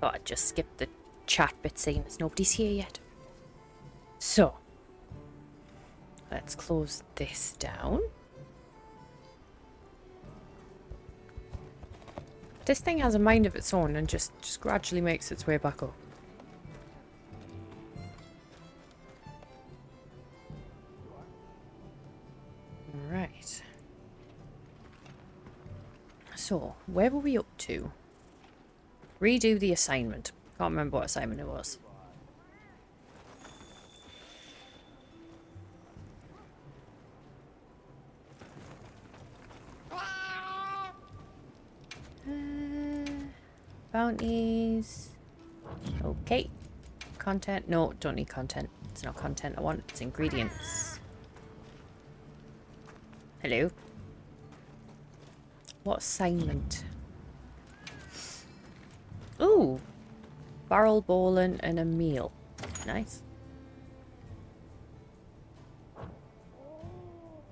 Thought I'd just skip the chat bit seeing as nobody's here yet. So, let's close this down. This thing has a mind of its own and just gradually makes its way back up. Right. So, where were we up to? Redo the assignment. Can't remember what assignment it was. Bounties. Okay. Content. No, don't need content. It's not content I want. It's ingredients. Hello. What assignment? Ooh. Barrel bowling and a meal. Nice.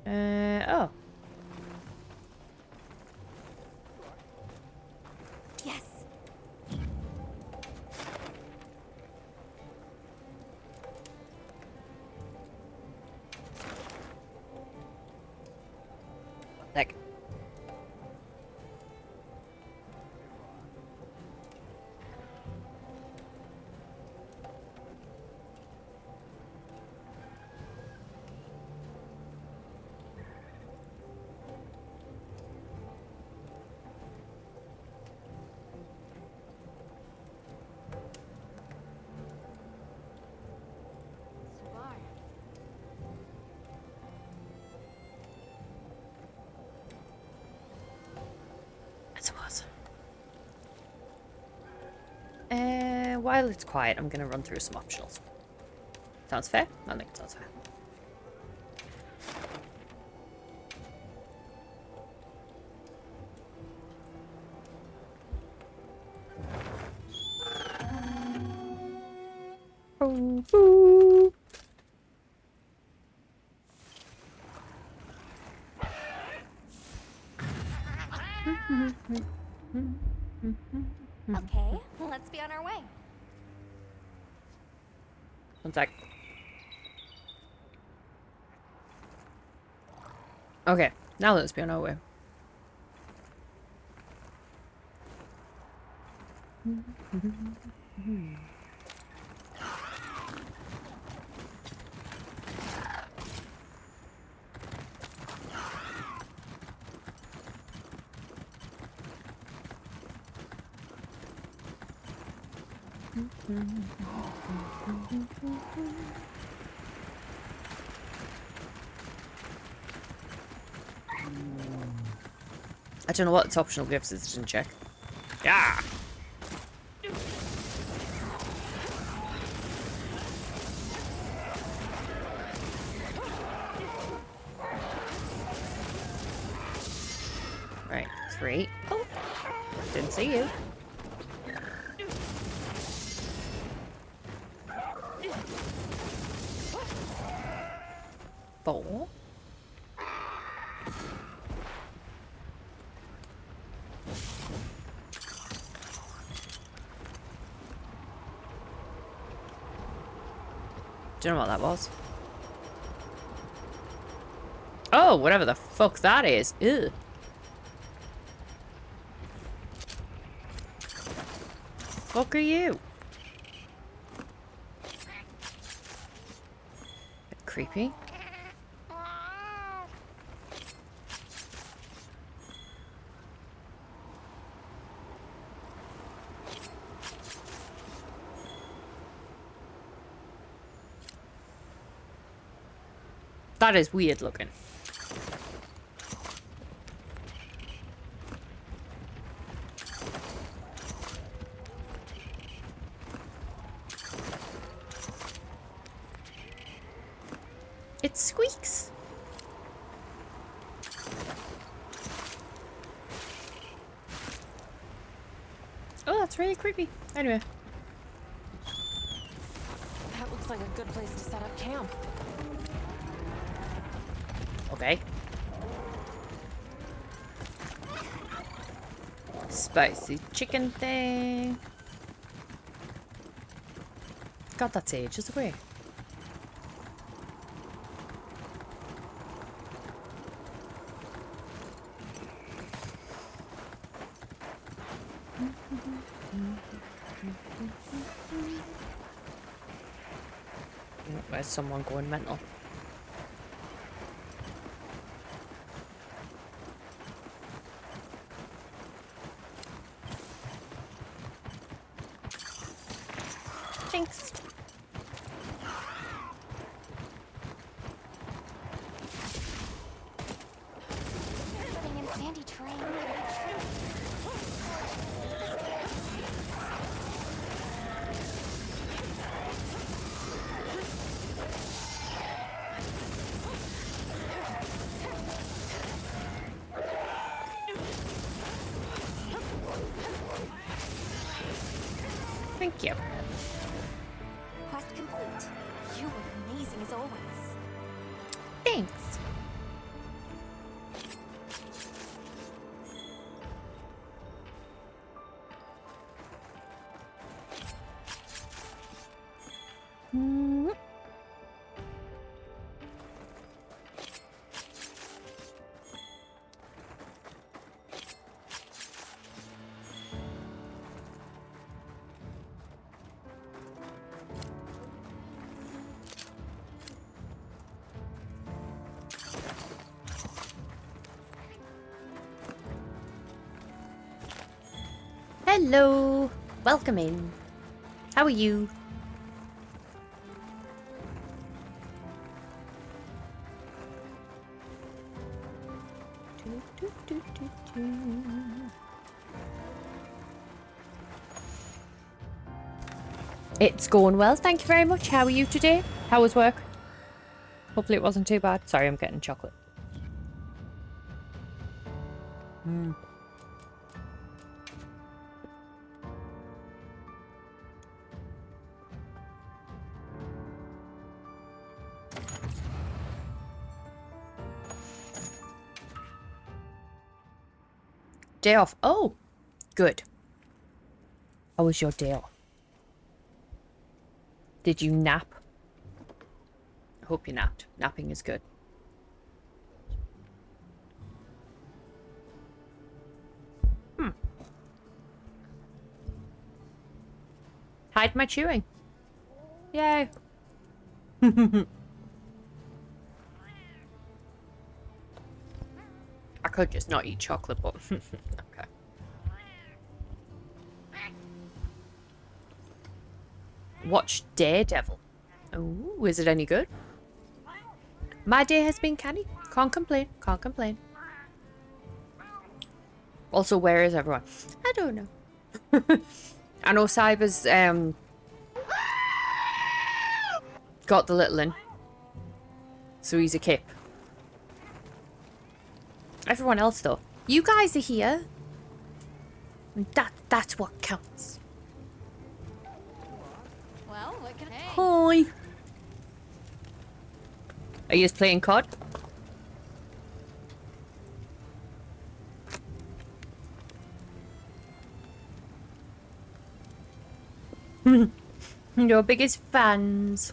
Oh. Yes. Like. As it was. While it's quiet, I'm gonna run through some optionals. Sounds fair? I think it sounds fair. Boo, boo. Okay, let's be on our way. One sec. Okay, now let's be on our way. I don't know what its optional gifts is, didn't check. Yeah. Right, 3. Oh, didn't see you. 4. Don't know what that was. Oh, whatever the fuck that is. Ew. Fuck are you? Bit creepy. That is weird looking. It squeaks. Oh, that's really creepy. Anyway. That looks like a good place to set up camp. Okay. Spicy chicken thing. God, that's ages away. Where's someone going mental? Thanks. Living in sandy terrain. Thank you. Quest complete. You were amazing as always. Thanks. Mm. Hello. Welcome in. How are you? It's going well, thank you very much. How are you today? How was work? Hopefully it wasn't too bad. Sorry, I'm getting chocolate. Day off. Oh, good. How was your day off? Did you nap? I hope you napped. Napping is good. Hide my chewing. Yay. I could just not eat chocolate, but okay. Watch Daredevil. Oh, is it any good? My day has been canny. Can't complain. Can't complain. Also, where is everyone? I don't know. I know Cyber's got the little in. So he's a kip. Everyone else though. You guys are here. That's what counts. Well, what can I... Hi. Are you just playing COD? Your biggest fans.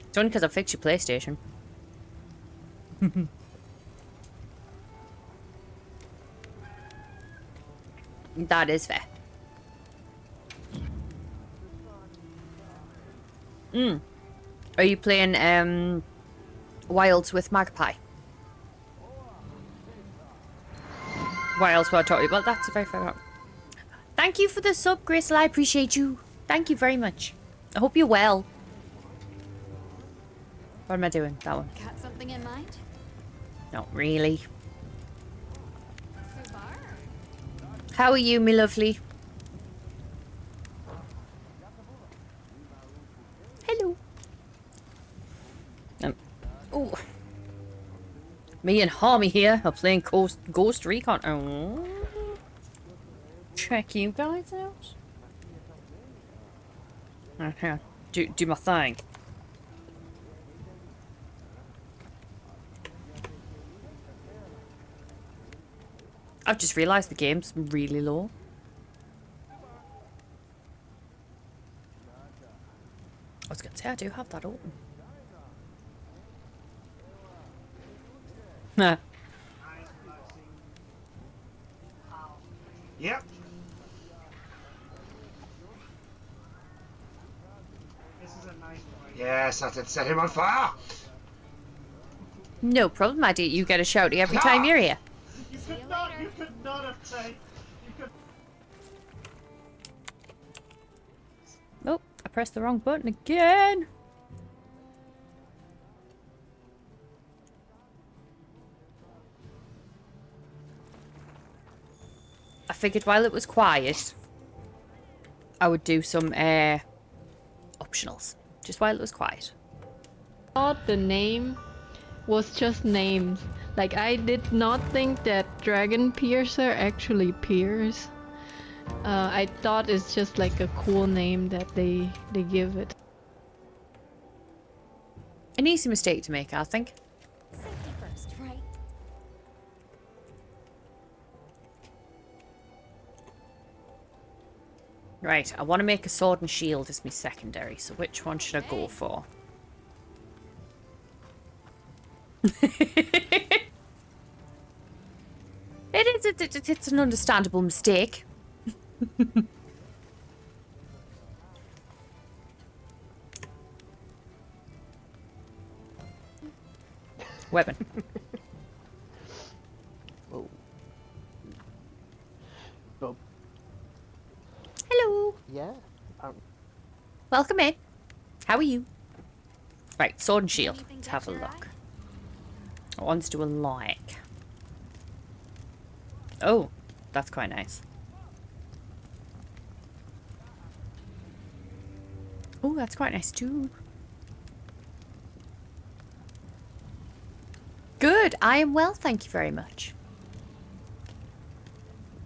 It's only because I fixed your PlayStation. That is fair. Are you playing Wilds with Magpie? What else will I talk to you about? That's a very fair. Thank you for the sub, Gracel. I appreciate you. Thank you very much. I hope you're well. What am I doing? That one. Got something in mind? Not really. So far? How are you, me lovely? Hello. Oh. Me and Harmy here are playing Ghost Recon. Oh. Check you guys out. Okay. Do my thing. I've just realised the game's really low. See, I do have that open. Nah. Yep. This is a nice boy. Yes, that did set him on fire. No problem, my dear. You get a shouty every time you're here. You could not have said. Oh, I pressed the wrong button again. I figured while it was quiet, I would do some optionals. Just while it was quiet. Thought the name was just names. Like, I did not think that Dragon Piercer actually pierce. I thought it's just like a cool name that they give it. An easy mistake to make, I think. Safety first, right? Right, I want to make a sword and shield as my secondary, so which one should I go for? It's an understandable mistake. Weapon. Oh. Oh. Hello. Yeah. Welcome in. How are you? Right, sword and shield. Anything Let's have a catch your look. I want to do a like. Oh, that's quite nice. Oh, that's quite nice too. Good, I am well, thank you very much.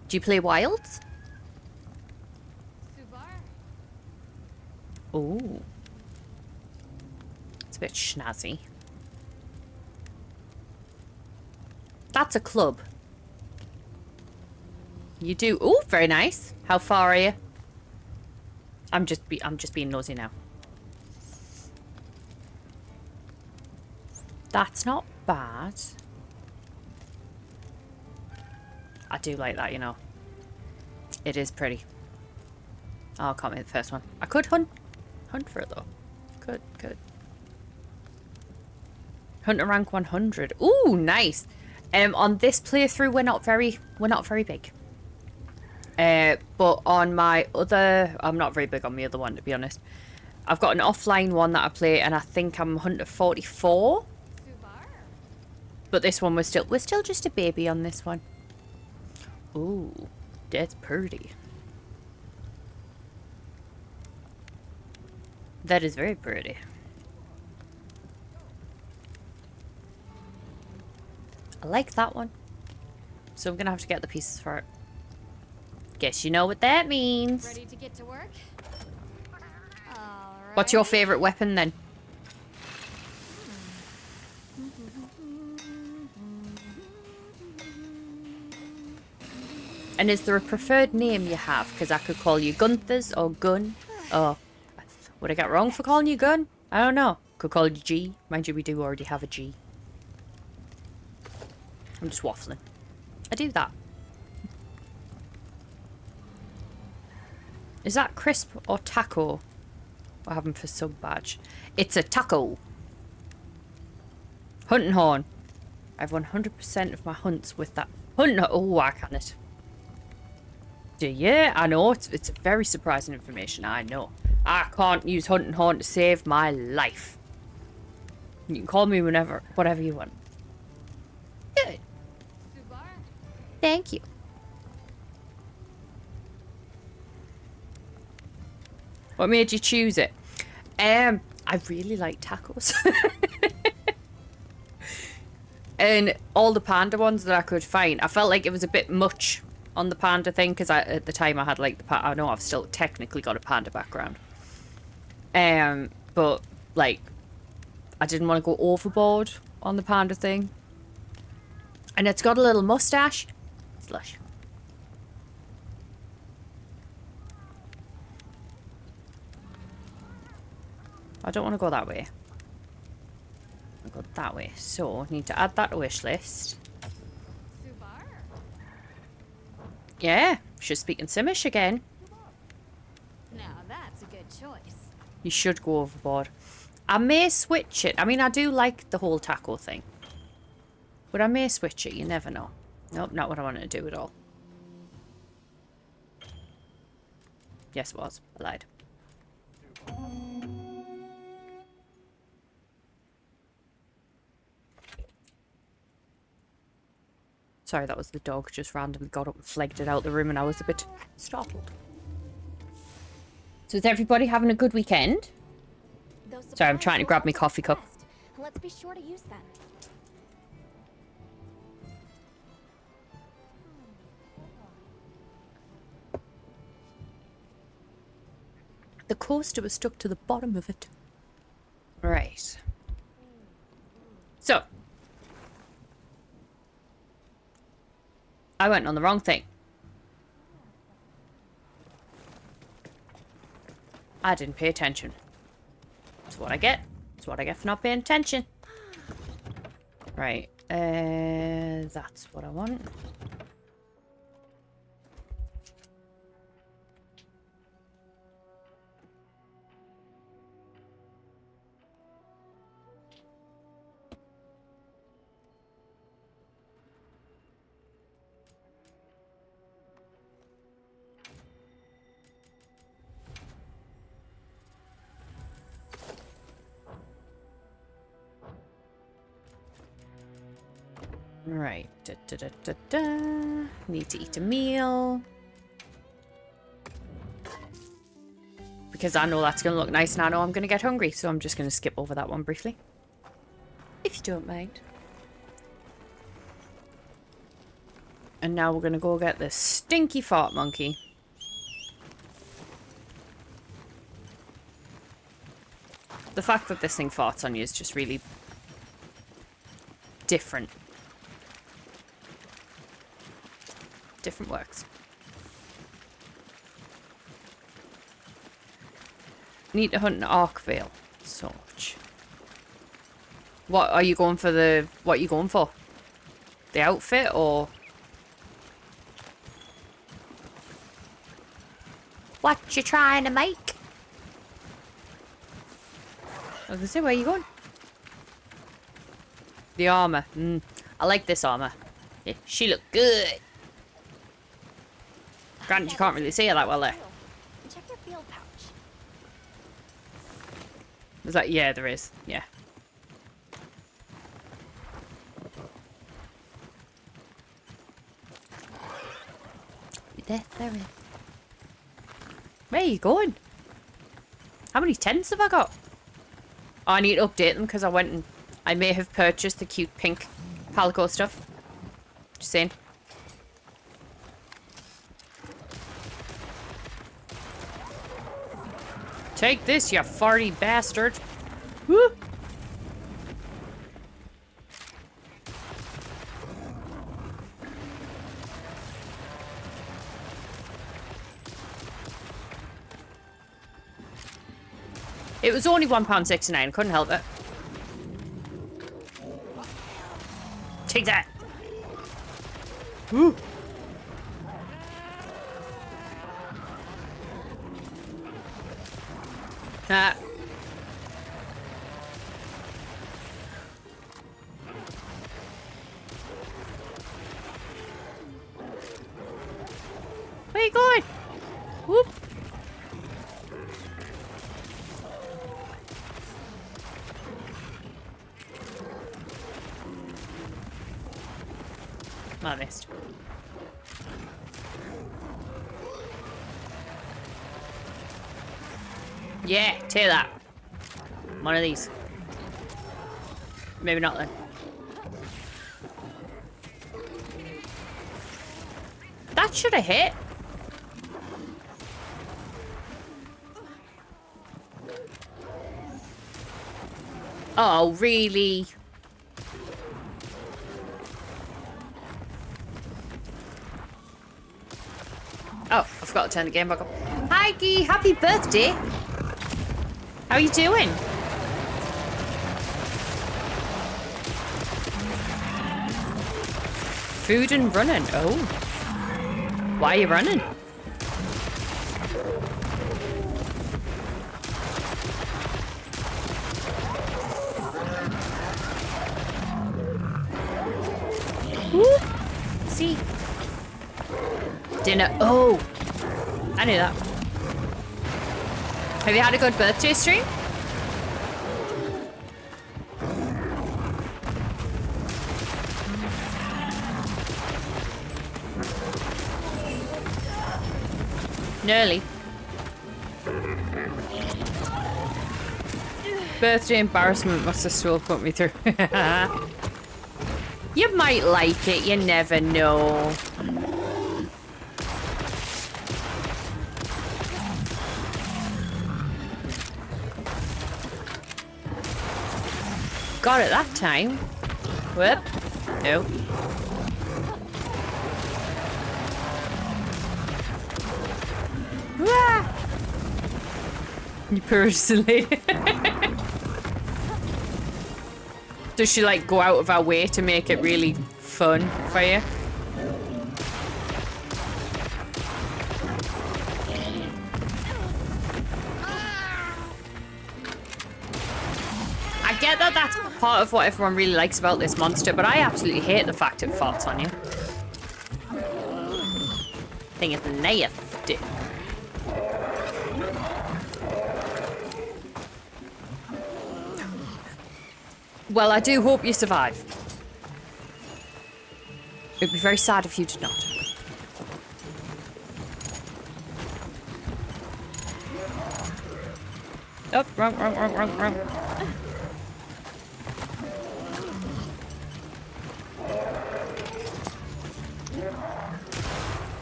Do you play Wilds? Oh. It's a bit schnazzy. That's a club. You do. Oh, very nice. How far are you? I'm just being nosy now. That's not bad. I do like that, you know. It is pretty. Oh, I can't make the first one. I could hunt for it though. Could. Hunter rank 100. Ooh, nice. On this playthrough, we're not very big. But on my other, I'm not very big on the other one, to be honest. I've got an offline one that I play, and I think I'm Hunter 44. But this one we're still just a baby on this one. Ooh, that's pretty. That is very pretty. I like that one. So I'm gonna have to get the pieces for it. Guess you know what that means. Ready to get to work? All right. What's your favorite weapon then? And is there a preferred name you have? Because I could call you Gunther's or Gun. Or would I get wrong for calling you Gun? I don't know. Could call you G. Mind you, we do already have a G. I'm just waffling. I do that. Is that crisp or taco? What happened for sub badge? It's a taco. Hunting horn. I have 100% of my hunts with that. Hunting. Oh, I can it. Do you? I know. It's very surprising information. I know. I can't use hunting horn to save my life. You can call me whatever you want. Good. Thank you. What made you choose it? I really like tacos. And all the panda ones that I could find, I felt like it was a bit much on the panda thing, because at the time I had like the I know I've still technically got a panda background. But like I didn't want to go overboard on the panda thing. And it's got a little mustache. It's lush. I don't want to go that way. I go that way. So, need to add that to wish list. Yeah, she's speaking Simish again. Now that's a good choice. You should go overboard. I may switch it. I mean, I do like the whole taco thing. But I may switch it. You never know. Nope, not what I wanted to do at all. Yes, it was. I lied. Sorry, that was the dog just randomly got up and flagged it out the room and I was a bit startled. So is everybody having a good weekend? Sorry, I'm trying to grab my coffee cup. Let's be sure to use them. The coaster was stuck to the bottom of it. Right. So. I went on the wrong thing. I didn't pay attention. That's what I get. That's what I get for not paying attention. Right. That's what I want. Right. Need to eat a meal. Because I know that's going to look nice and I know I'm going to get hungry. So I'm just going to skip over that one briefly. If you don't mind. And now we're going to go get this stinky fart monkey. The fact that this thing farts on you is just really different. Different works. Need to hunt an Arkvale. Sorch. What are you going for what are you going for? The outfit or? What you trying to make? I was gonna say, where are you going? The armor. I like this armor. Yeah, she looked good. Granted, you can't really see her that well there. Check your field pouch. Is that? Yeah, there is. Yeah. There is. Where are you going? How many tents have I got? Oh, I need to update them because I went and I may have purchased the cute pink Palico stuff. Just saying. Take this, you farty bastard. Woo! It was only £1.69, couldn't help it. Take that. Woo! Ah. Where are you going? Whoop. I missed. Yeah, take that. One of these. Maybe not then. That should have hit. Oh, really? Oh, I forgot to turn the game back up. Heike, happy birthday! How are you doing? Food and running. Oh. Why are you running? Ooh. See? Dinner. Oh. I knew that. Have you had a good birthday stream? Nearly. Birthday embarrassment must have still put me through. You might like it, you never know. Got it that time. Whoop. No. Wah! You personally. Does she like go out of her way to make it really fun for you? I get that that's part of what everyone really likes about this monster, but I absolutely hate the fact it farts on you. I think it's nasty. Well, I do hope you survive. It'd be very sad if you did not. Oh, wrong.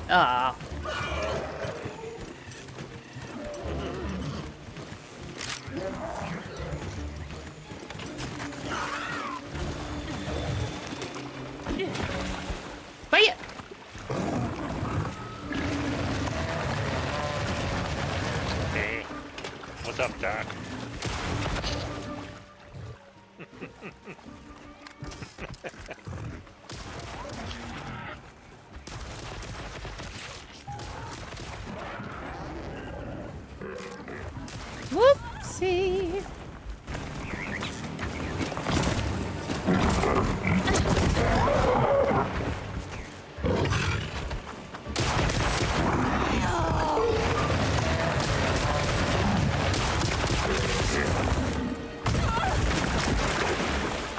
Ah. Wait. Hey, what's up, Doc? Whoopsie.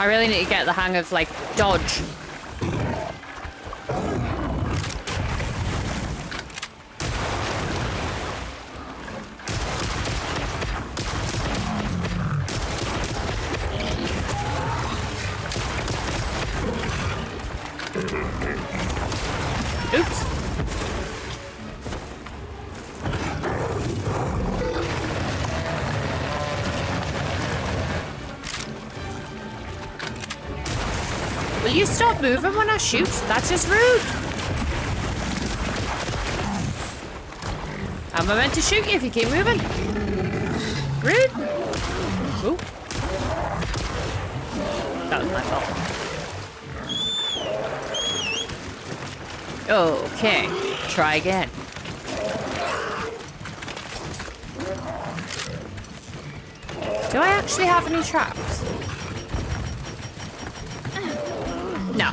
I really need to get the hang of, like, dodge. Oops. Will you stop moving when I shoot? That's just rude. How am I meant to shoot you if you keep moving? Rude. Ooh. That was my fault. Okay, try again. Do I actually have any traps? No.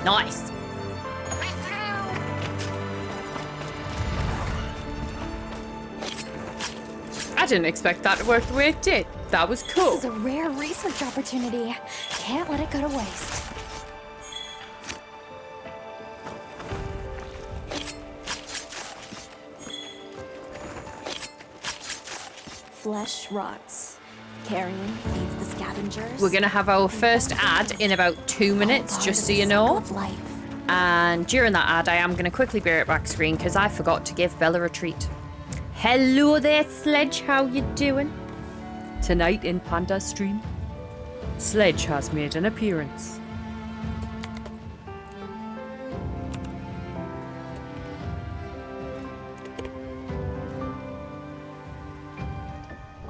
Nice. I didn't expect that to work the way it did. That was cool. This is a rare research opportunity. Can't let it go to waste. Flesh rots. Carrion feeds the scavengers. We're gonna have our first ad in about 2 minutes, just so you know. And during that ad, I am going to quickly bear it back screen because I forgot to give Bella a treat. Hello there, Sledge. How you doing? Tonight in Panda Stream, Sledge has made an appearance.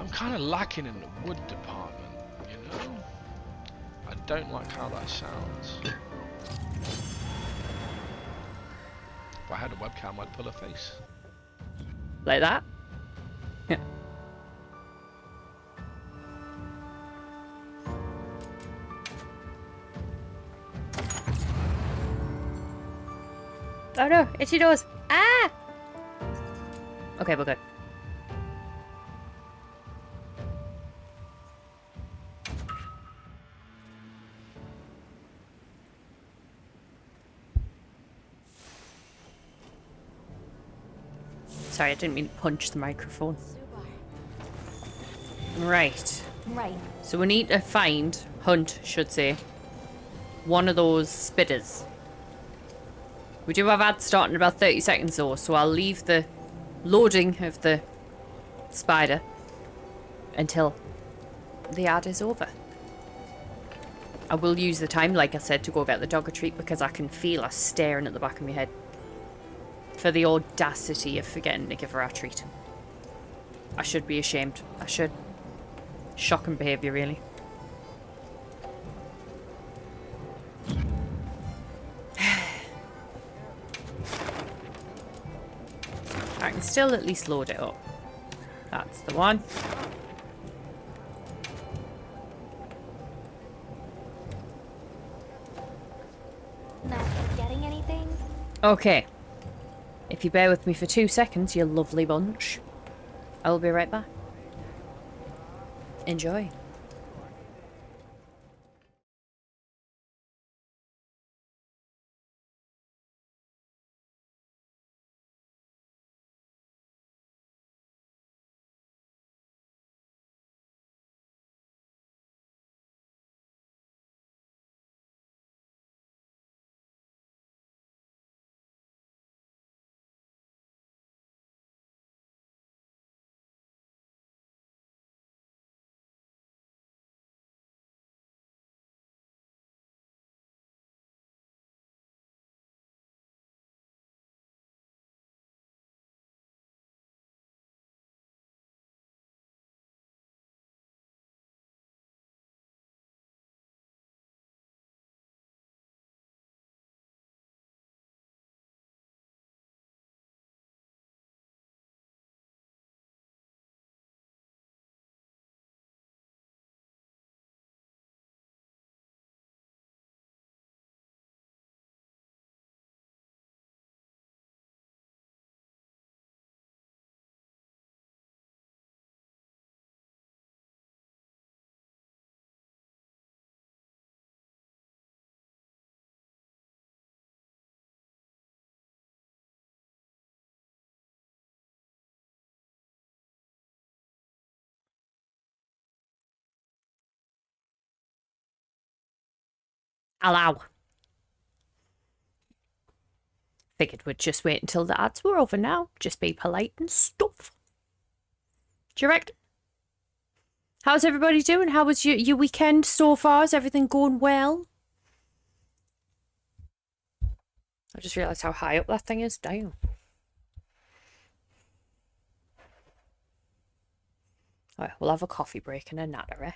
I'm kind of lacking in the wood department, you know? I don't like how that sounds. If I had a webcam, I'd pull a face. Like that? Yeah. Oh no, itchy nose. Ah! Okay, we're good. Sorry, I didn't mean to punch the microphone. Right. Right. So we need to hunt, should say, one of those spitters. We do have ads starting in about 30 seconds though, so I'll leave the loading of the spider until the ad is over. I will use the time, like I said, to go get the dog a treat because I can feel her staring at the back of my head for the audacity of forgetting to give her a treat. I should be ashamed. I should. Shocking behaviour, really. I can still at least load it up. That's the one. Not forgetting anything? Okay. If you bear with me for 2 seconds, you lovely bunch, I will be right back. Enjoy. Allow. Figured we'd just wait until the ads were over now. Just be polite and stuff. Do you reckon? How's everybody doing? How was your weekend so far? Is everything going well? I just realised how high up that thing is. Damn. Alright, we'll have a coffee break and a natter, eh?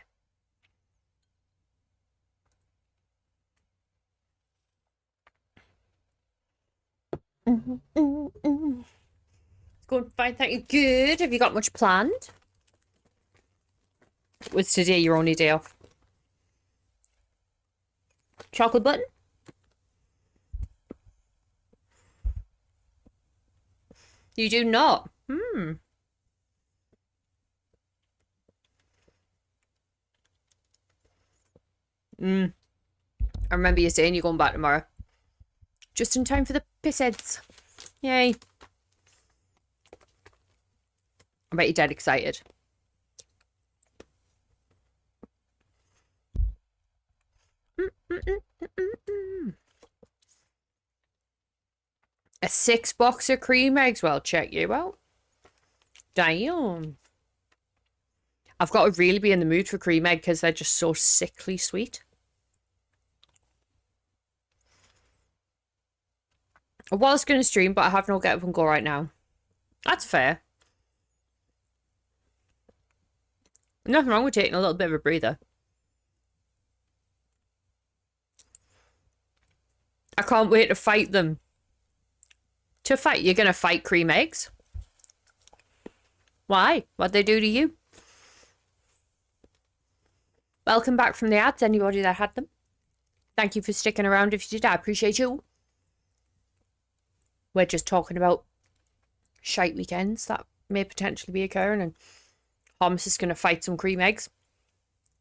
It's going fine, thank you. Good. Have you got much planned? Was today your only day off? Chocolate button? You do not? Hmm. I remember you saying you're going back tomorrow. Just in time for the pissheads. Yay. I bet you're dead excited. 6 boxes of cream eggs. Well, check you out. Damn. I've got to really be in the mood for cream egg because they're just so sickly sweet. I was going to stream, but I have no get up and go right now. That's fair. Nothing wrong with taking a little bit of a breather. I can't wait to fight them. To fight? You're going to fight cream eggs? Why? What'd they do to you? Welcome back from the ads, anybody that had them. Thank you for sticking around if you did. I appreciate you. We're just talking about shite weekends that may potentially be occurring, and Holmes is going to fight some cream eggs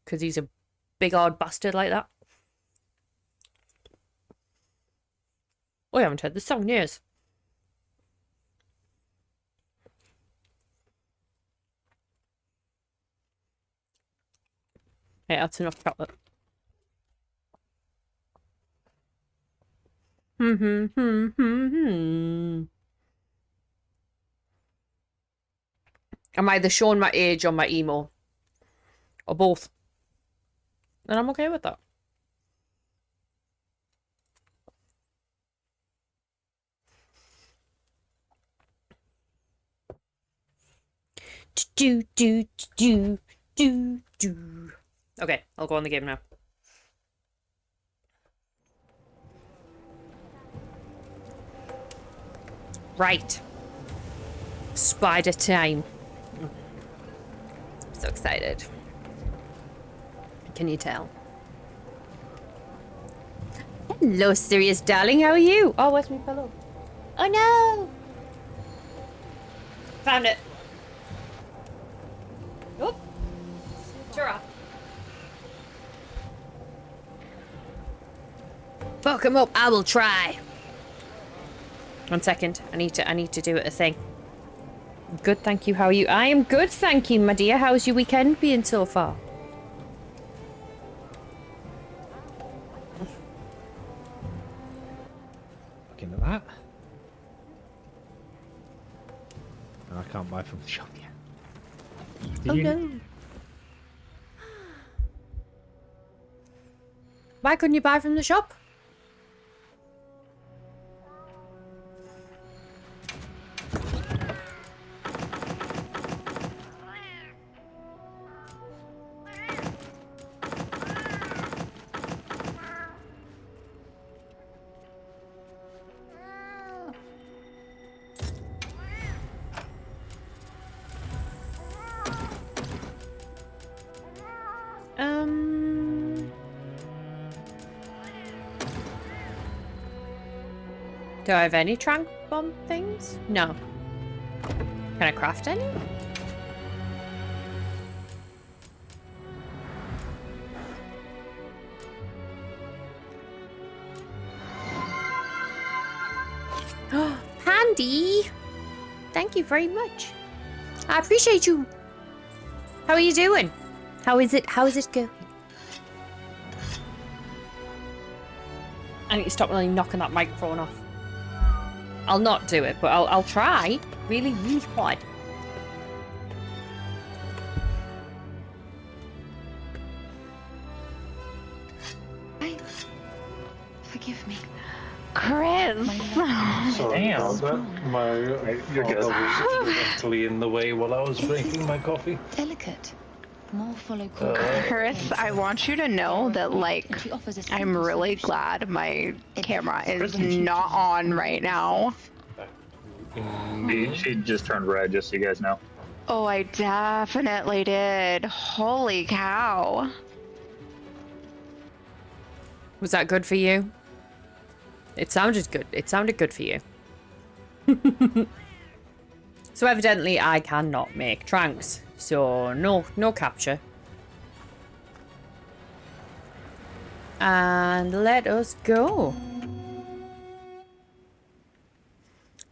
because he's a big odd bastard like that. Oh, I haven't heard this song in years. Hey, that's enough chocolate. I'm either showing my age or my emo. Or both. And I'm okay with that. Do. Okay, I'll go on the game now. Right. Spider time. I'm so excited. Can you tell? Hello, serious darling. How are you? Oh, where's my pillow? Oh no! Found it. Oh. Sure. Fuck him up. I will try. 1 second. I need to do a thing. Good, thank you. How are you? I am good, thank you, my dear. How's your weekend been so far? Looking at that. And I can't buy from the shop yet. Oh no. Why couldn't you buy from the shop? Do I have any trank bomb things? No. Can I craft any? Pandy! Thank you very much. I appreciate you. How are you doing? How is it going? I need to stop really knocking that microphone off. I'll not do it, but I'll try. Really, really hard. Forgive me. Chris! Sorry about that. Your guest was actually in the way while I was drinking my coffee. Delicate. More follow Chris, I want you to know that, like, I'm really glad my camera is not on right now. She just turned red, just so you guys know. Oh, I definitely did. Holy cow. Was that good for you? It sounded good. It sounded good for you. So evidently I cannot make tranks. So no capture. And let us go.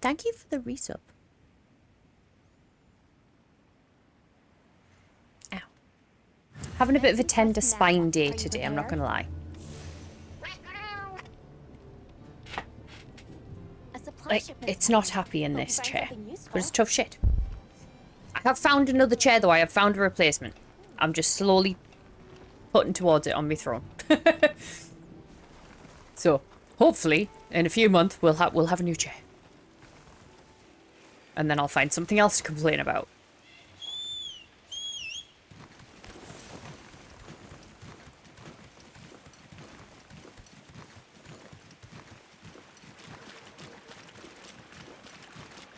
Thank you for the resub. Ow. Having a bit of a tender spine day today, I'm not gonna lie. like, it's not happy in this chair. But it's tough shit. I have found another chair, though. I have found a replacement. I'm just slowly putting towards it on my throne. So, hopefully, in a few months, we'll have a new chair. And then I'll find something else to complain about.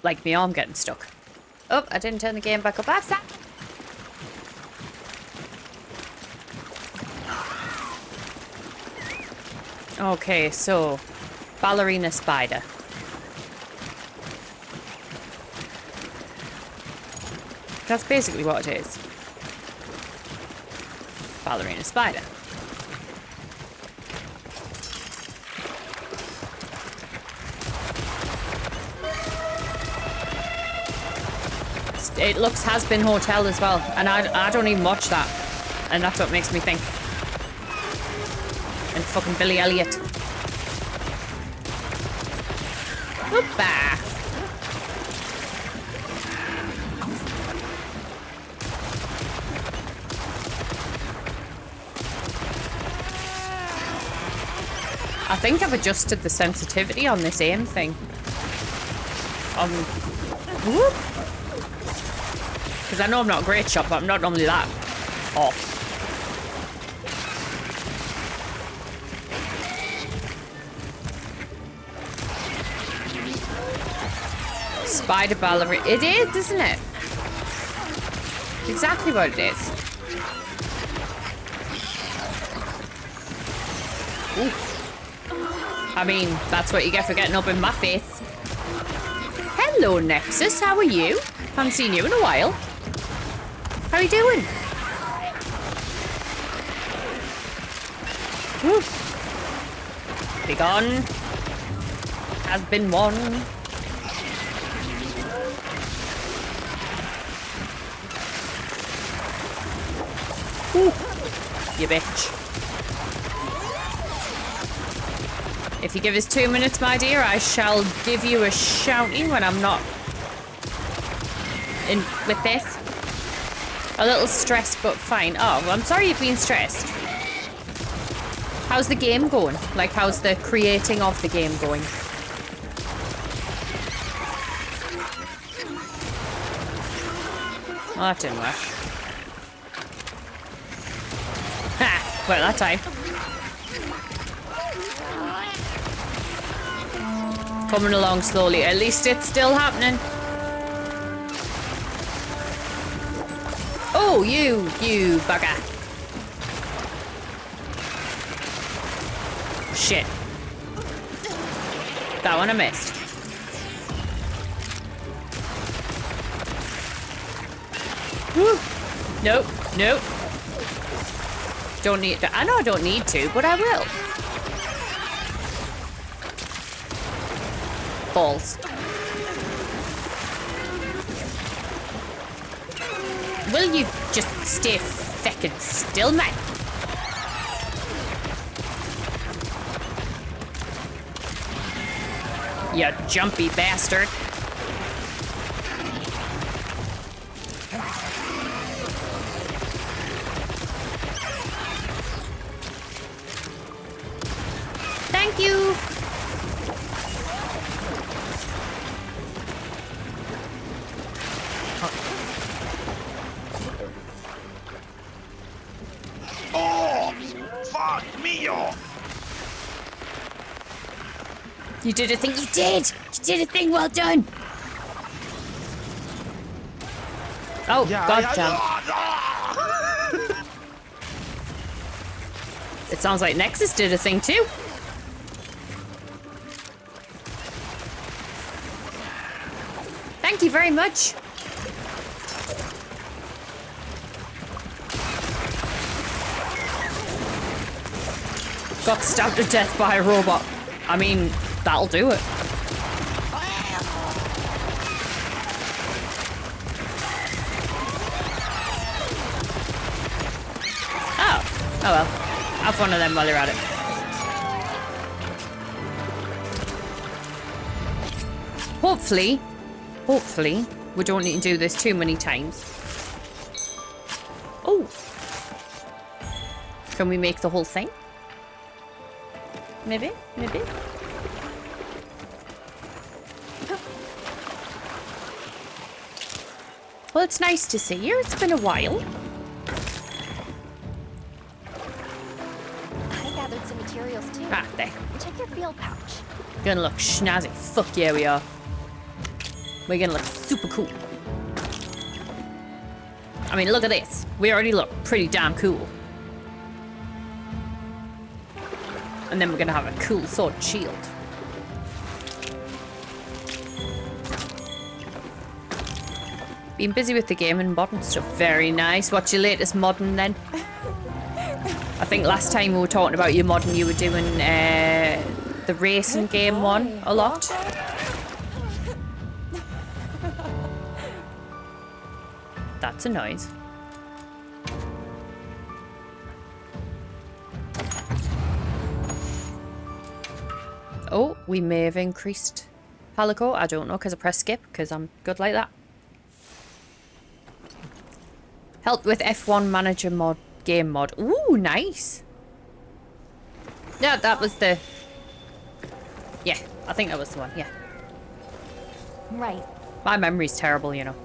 Like my arm getting stuck. Oh, I didn't turn the game back up. That's that. Okay, so ballerina spider. That's basically what it is. Ballerina spider. It looks Has Been Hotel as well, and I don't even watch that, and that's what makes me think. And fucking Billy Elliot. Hoopa! I think I've adjusted the sensitivity on this aim thing. Whoop! Because I know I'm not a great shot, but I'm not normally that off. Spider ballerina. It is, isn't it? It's exactly what it is. Ooh. I mean, that's what you get for getting up in my face. Hello, Nexus. How are you? Haven't seen you in a while. How are you doing? Woo. Be gone. Has been won. Ooh. You bitch. If you give us 2 minutes, my dear, I shall give you a shouting when I'm not in with this. A little stressed, but fine. Oh, well, I'm sorry you've been stressed. How's the game going? Like, how's the creating of the game going? Oh, that didn't work. Ha! Well, that time. Coming along slowly. At least it's still happening. Oh, you bugger. Shit. That one I missed. Woo. Nope, nope. Don't need to. I know I don't need to, but I will. Balls. Will you just stay feckin' still, mate? You jumpy bastard. Thank you. Oh, fuck me off. You did a thing. You did. You did a thing. Well done. Oh, Yeah, goddamn. It sounds like Nexus did a thing too. Thank you very much. Got stabbed to death by a robot. I mean, that'll do it. Oh. Oh well. Have one of them while you're at it. hopefully, we don't need to do this too many times. Oh. Can we make the whole thing? Maybe? Maybe? Well, it's nice to see you. It's been a while. I gathered some materials too. Ah, there. Check your field pouch. Gonna look snazzy. Fuck yeah, we are. We're gonna look super cool. I mean, look at this. We already look pretty damn cool. And then we're gonna have a cool sword and shield. Been busy with the game and mod and stuff. Very nice. What's your latest modding then? I think last time we were talking about your modding, you were doing the racing game one a lot. That's a noise. Oh, we may have increased Palico. I don't know because I pressed skip because I'm good like that. Help with F1 manager mod, game mod. Ooh, nice. Yeah, that was the... Yeah, I think that was the one, yeah. Right. My memory's terrible, you know.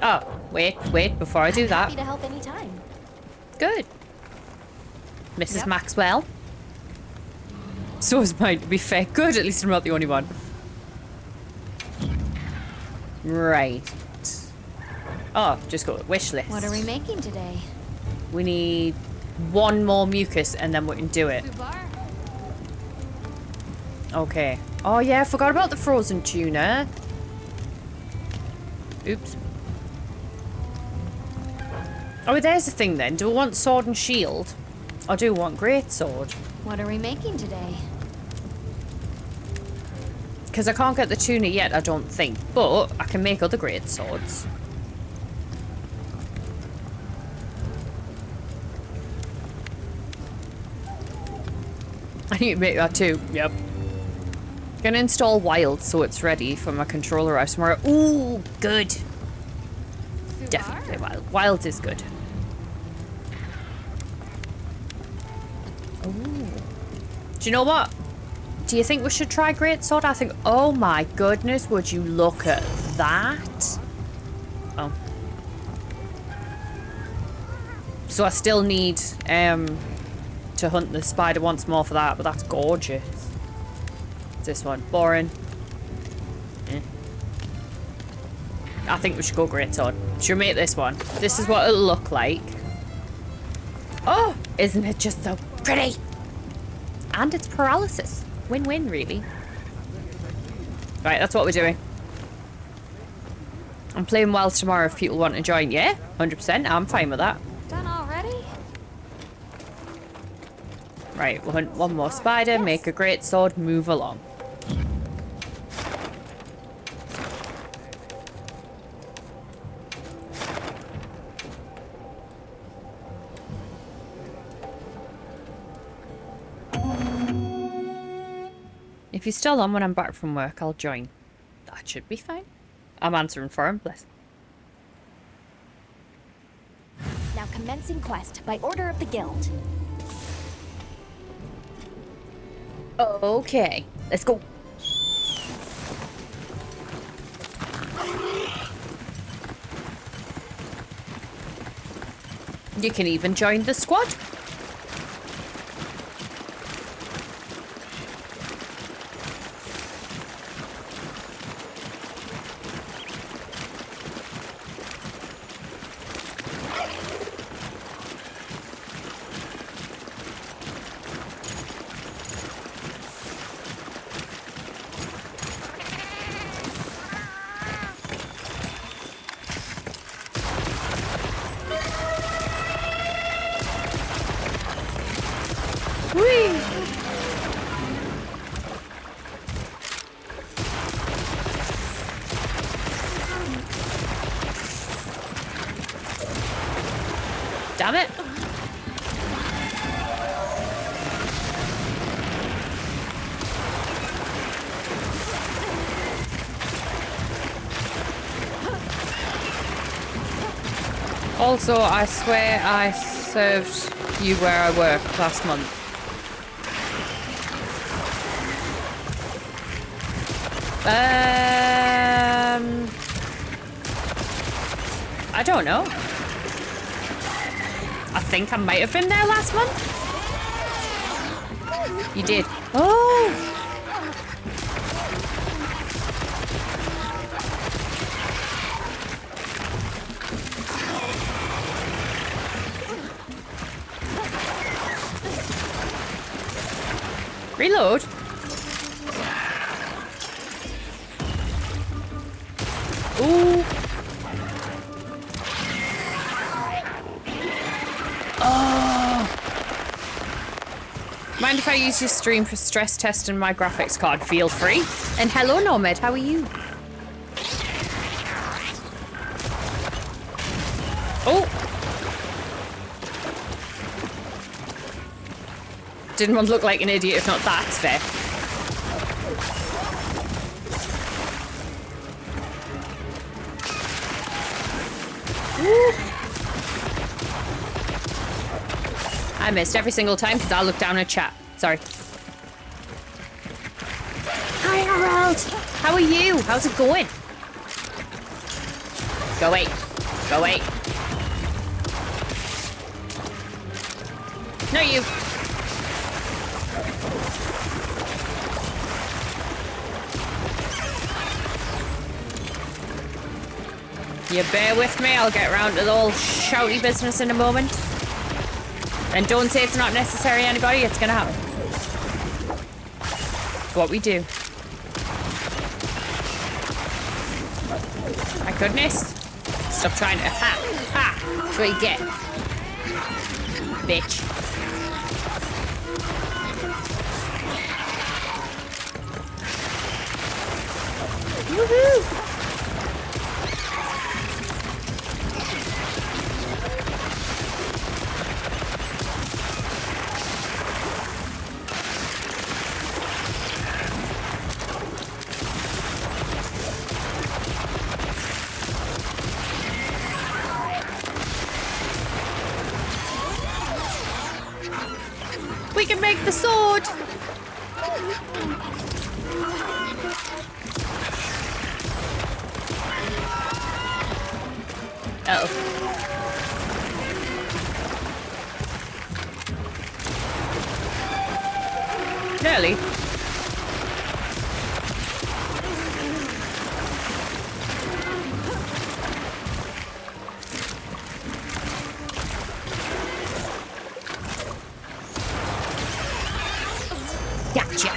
Oh, wait, before I do that. Happy to help anytime. Good. Mrs. Maxwell. So is mine, to be fair. Good, at least I'm not the only one. Right. Oh, just go with wish list. What are we making today? We need one more mucus and then we can do it. Okay. Oh yeah, I forgot about the frozen tuna. Oops. Oh, there's the thing then. Do we want sword and shield? Or do we want great sword? What are we making today? Because I can't get the tuna yet, I don't think. But I can make other great swords. I need to make that too. Yep. Gonna install Wild so it's ready for my controller out tomorrow. Ooh, good. Definitely Wild. Wild is good. Ooh. Do you know what? Do you think we should try Greatsword? I think, oh my goodness, would you look at that? Oh. So I still need to hunt the spider once more for that, but that's gorgeous. What's this one? Boring. Eh. I think we should go Greatsword. Should we make this one? This is what it'll look like. Oh, isn't it just so pretty? And it's paralysis. Win-win, really. Right, that's what we're doing. I'm playing Wild tomorrow if people want to join. Yeah, 100%. I'm fine with that. Done already? Right, we'll hunt one more spider, make a great sword, move along. If he's still on when I'm back from work, I'll join. That should be fine. I'm answering for him, bless. Now commencing quest by order of the guild. Okay, let's go. You can even join the squad. Damn it. Also, I swear I served you where I work last month. I don't know. I think I might have been there last month. You did. Oh! Reload. Ooh. Oh. Mind if I use your stream for stress testing my graphics card? Feel free. And hello, Nomad. How are you? Oh. Didn't want to look like an idiot, if not that's fair. Woo. I missed every single time because I looked down at chat. Sorry. Hi, Harold. How are you? How's it going? Go away. Go away. No, you. You bear with me, I'll get around to the whole shouty business in a moment. And don't say it's not necessary, anybody, it's gonna happen. It's what we do. My goodness. Stop trying to, ha, ha, that's what you get. Bitch. Woohoo! We can make the sword! Uh-oh. Nearly. Gotcha.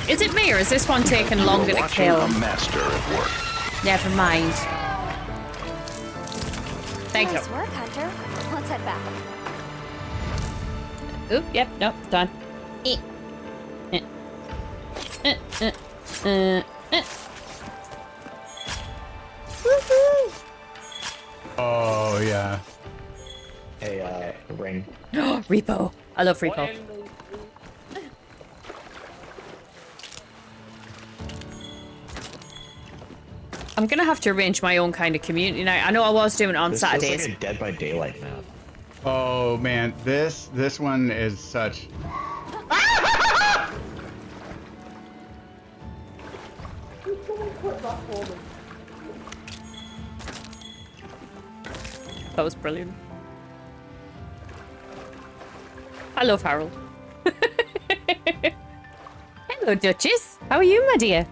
Is it me or is this one taking longer to kill? A master at work. Never mind. Thank Nice you. work, Hunter. Let's head back. Oop, yep, nope, done. Woohoo! Oh, yeah. Hey, ring. Repo. I love Repo. I'm gonna have to arrange my own kind of community night. I know I was doing it on Saturdays. This is like a Dead by Daylight map. Oh, man. This one is such... That was brilliant. I love Harold. Hello, Duchess. How are you, my dear?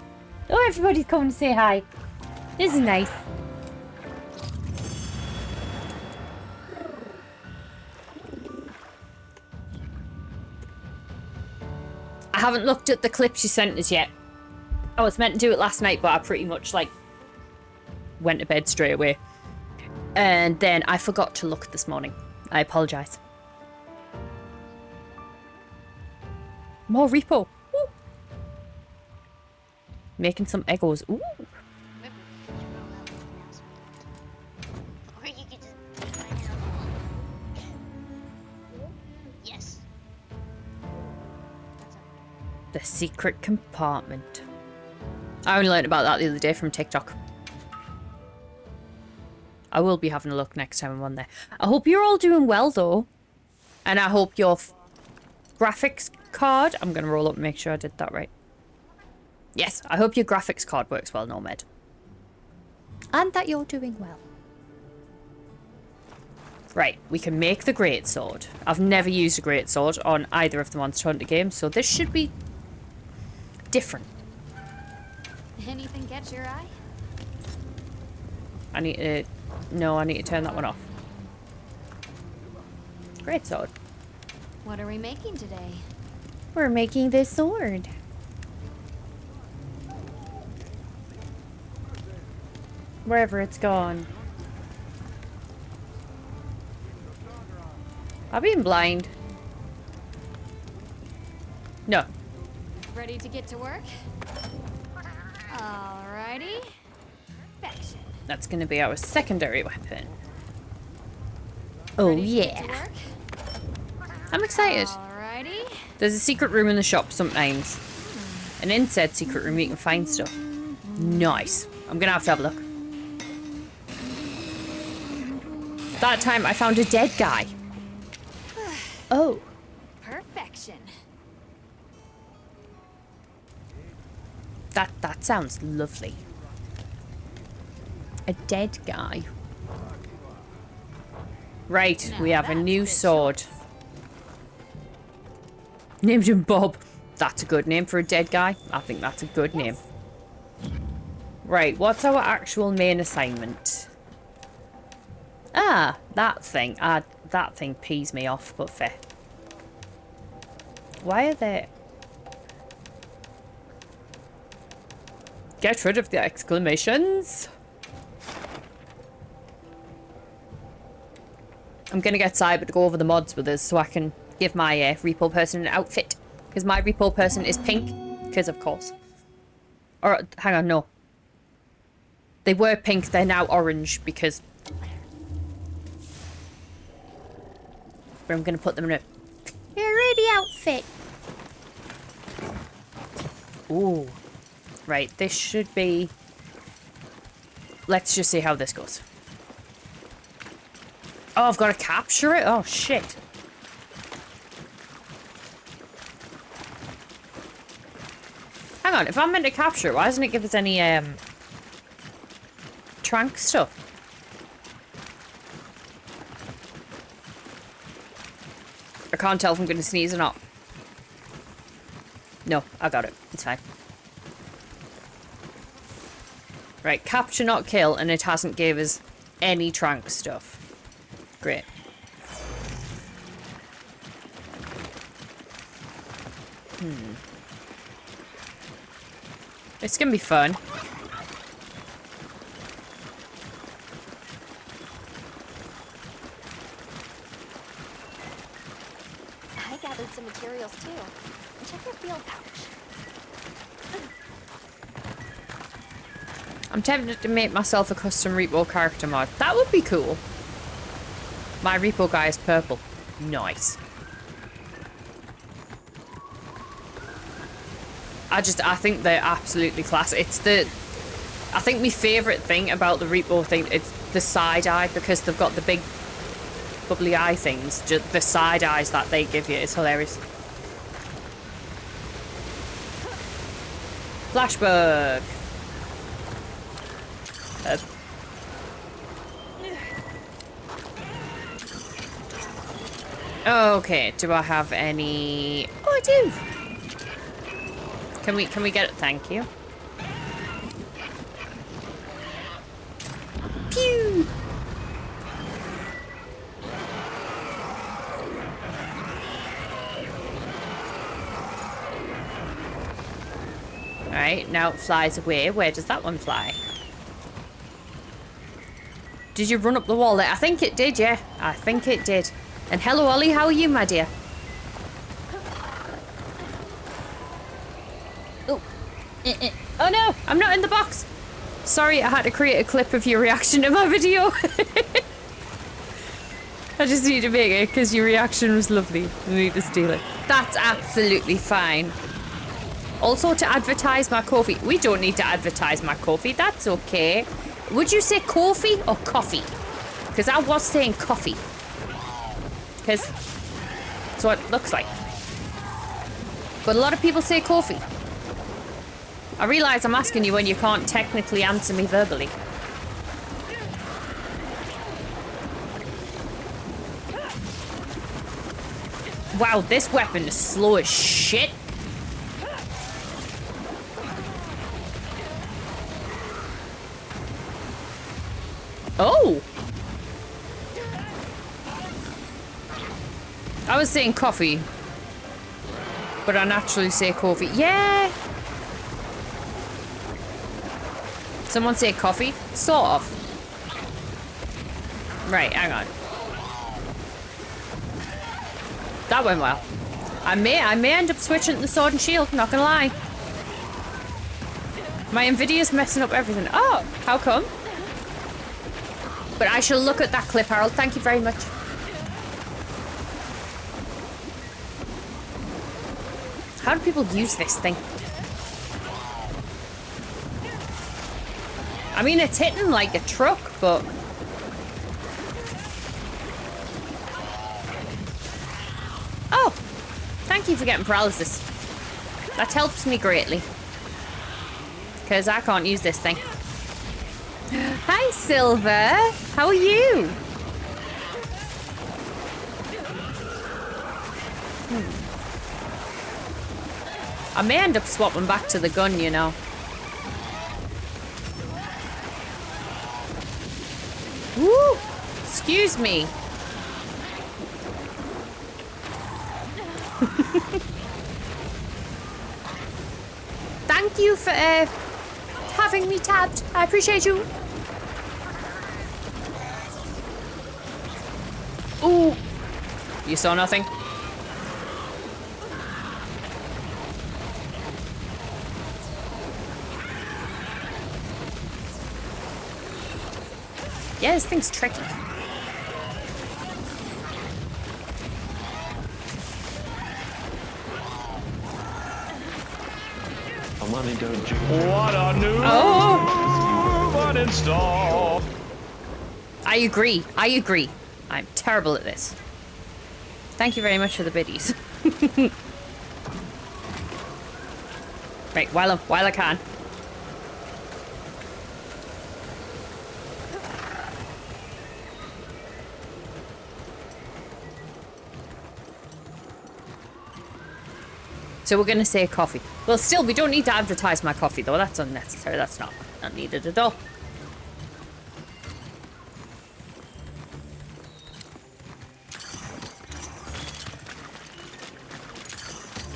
Oh, everybody's coming to say hi. This is nice. I haven't looked at the clips you sent us yet. I was meant to do it last night, but I pretty much, like, went to bed straight away. And then I forgot to look this morning. I apologise. More repo. Woo. Making some Eggos. Ooh. Or you could just yes. The secret compartment. I only learned about that the other day from TikTok. I will be having a look next time I'm on there. I hope you're all doing well though. And I hope your graphics card... I'm going to roll up and make sure I did that right. Yes, I hope your graphics card works well, Nomad. And that you're doing well. Right, we can make the greatsword. I've never used a greatsword on either of the Monster Hunter games, so this should be different. Anything catch your eye? I need to... No, I need to turn that one off. Greatsword. What are we making today? We're making this sword. Wherever it's gone. I've been blind. No. Ready to get to work? Alrighty. Perfection. That's going to be our secondary weapon. Oh, yeah. I'm excited. Alrighty. There's a secret room in the shop sometimes. And in said secret room you can find stuff. Nice. I'm going to have a look. That time I found a dead guy. Oh. Perfection. That sounds lovely. A dead guy. Right, we have a new sword. Named him Bob. That's a good name for a dead guy. I think that's a good name. Right, what's our actual main assignment? Ah, that thing. That thing pees me off, but fair. Why are there... Get rid of the exclamations. I'm gonna get Cyber to go over the mods with us so I can give my repo person an outfit. Because my repo person is pink. Because of course. Or, hang on, no. They were pink, they're now orange because... But I'm gonna put them in a parody outfit. Ooh. Right, this should be... Let's just see how this goes. Oh, I've got to capture it? Oh, shit. Hang on, if I'm meant to capture it, why doesn't it give us any, trank stuff? I can't tell if I'm going to sneeze or not. No, I got it. It's fine. Right, capture not kill, and it hasn't gave us any trank stuff. Great. It's gonna be fun. I gathered some materials too. Check your field pouch. I'm tempted to make myself a custom repo character mod. That would be cool. My repo guy is purple. Nice. I think they're absolutely class. It's the... I think my favourite thing about the repo thing, it's the side eye, because they've got the big bubbly eye things. Just the side eyes that they give you is hilarious. Flashbug. Okay, do I have any... Oh, I do! Can we get it? Thank you. Pew! Alright, now it flies away. Where does that one fly? Did you run up the wall there? I think it did, yeah. I think it did. And hello, Ollie. How are you, my dear? Oh. Oh no, I'm not in the box. Sorry, I had to create a clip of your reaction to my video. I just need to make it because your reaction was lovely. I need to steal it. That's absolutely fine. Also, to advertise my coffee. We don't need to advertise my coffee. That's okay. Would you say coffee or coffee? Because I was saying coffee. Because that's what it looks like. But a lot of people say coffee. I realise I'm asking you when you can't technically answer me verbally. Wow, this weapon is slow as shit. Oh! I was saying coffee. But I naturally say coffee. Yeah! Someone say coffee? Sort of. Right, hang on. That went well. I may end up switching to the sword and shield, not gonna lie. My Nvidia's messing up everything. Oh, how come? But I shall look at that clip, Harold. Thank you very much. How do people use this thing? I mean, it's hitting like a truck, but... Oh! Thank you for getting paralysis. That helps me greatly. Because I can't use this thing. Hi, Silver! How are you? I may end up swapping back to the gun, you know. Woo! Excuse me. Thank you for having me tabbed. I appreciate you. Ooh. You saw nothing? Yeah, this thing's tricky. Money don't do. What a new uninstall. I agree. I agree. I'm terrible at this. Thank you very much for the biddies. Right, while I can. So we're gonna say coffee. Well, still, we don't need to advertise my coffee, though. That's unnecessary. That's not needed at all.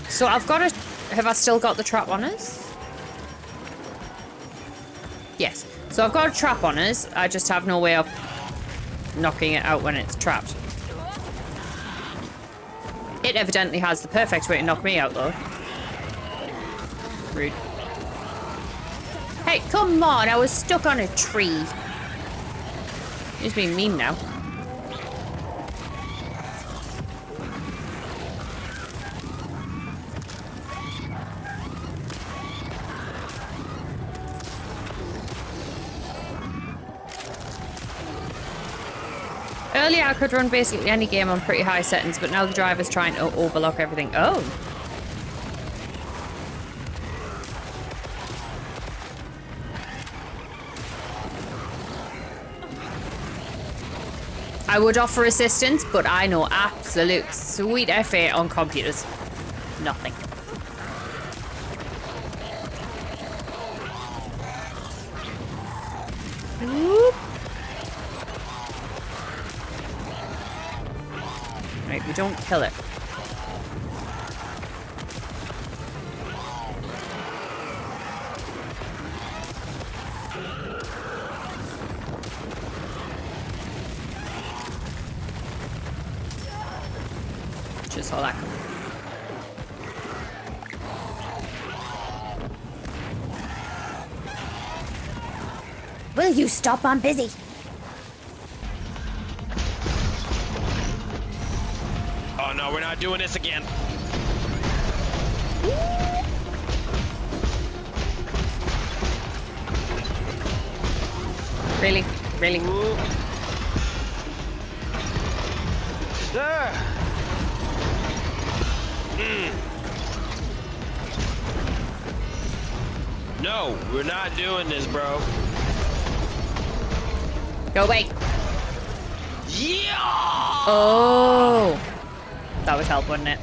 So I've got to... Have I still got the trap on us? Yes. So I've got a trap on us. I just have no way of knocking it out when it's trapped. It evidently has the perfect way to knock me out, though. Rude. Hey, come on! I was stuck on a tree. He's being mean now. Earlier I could run basically any game on pretty high settings, but now the driver's trying to overlock everything. Oh. I would offer assistance, but I know absolute sweet F8 on computers. Nothing. Whoop. Right, we don't kill it. Just all that. Will you stop? I'm busy. Oh no, we're not doing this again. Really? Really? No, we're not doing this, bro. Go away. Yeah! Oh. That would help, wouldn't it?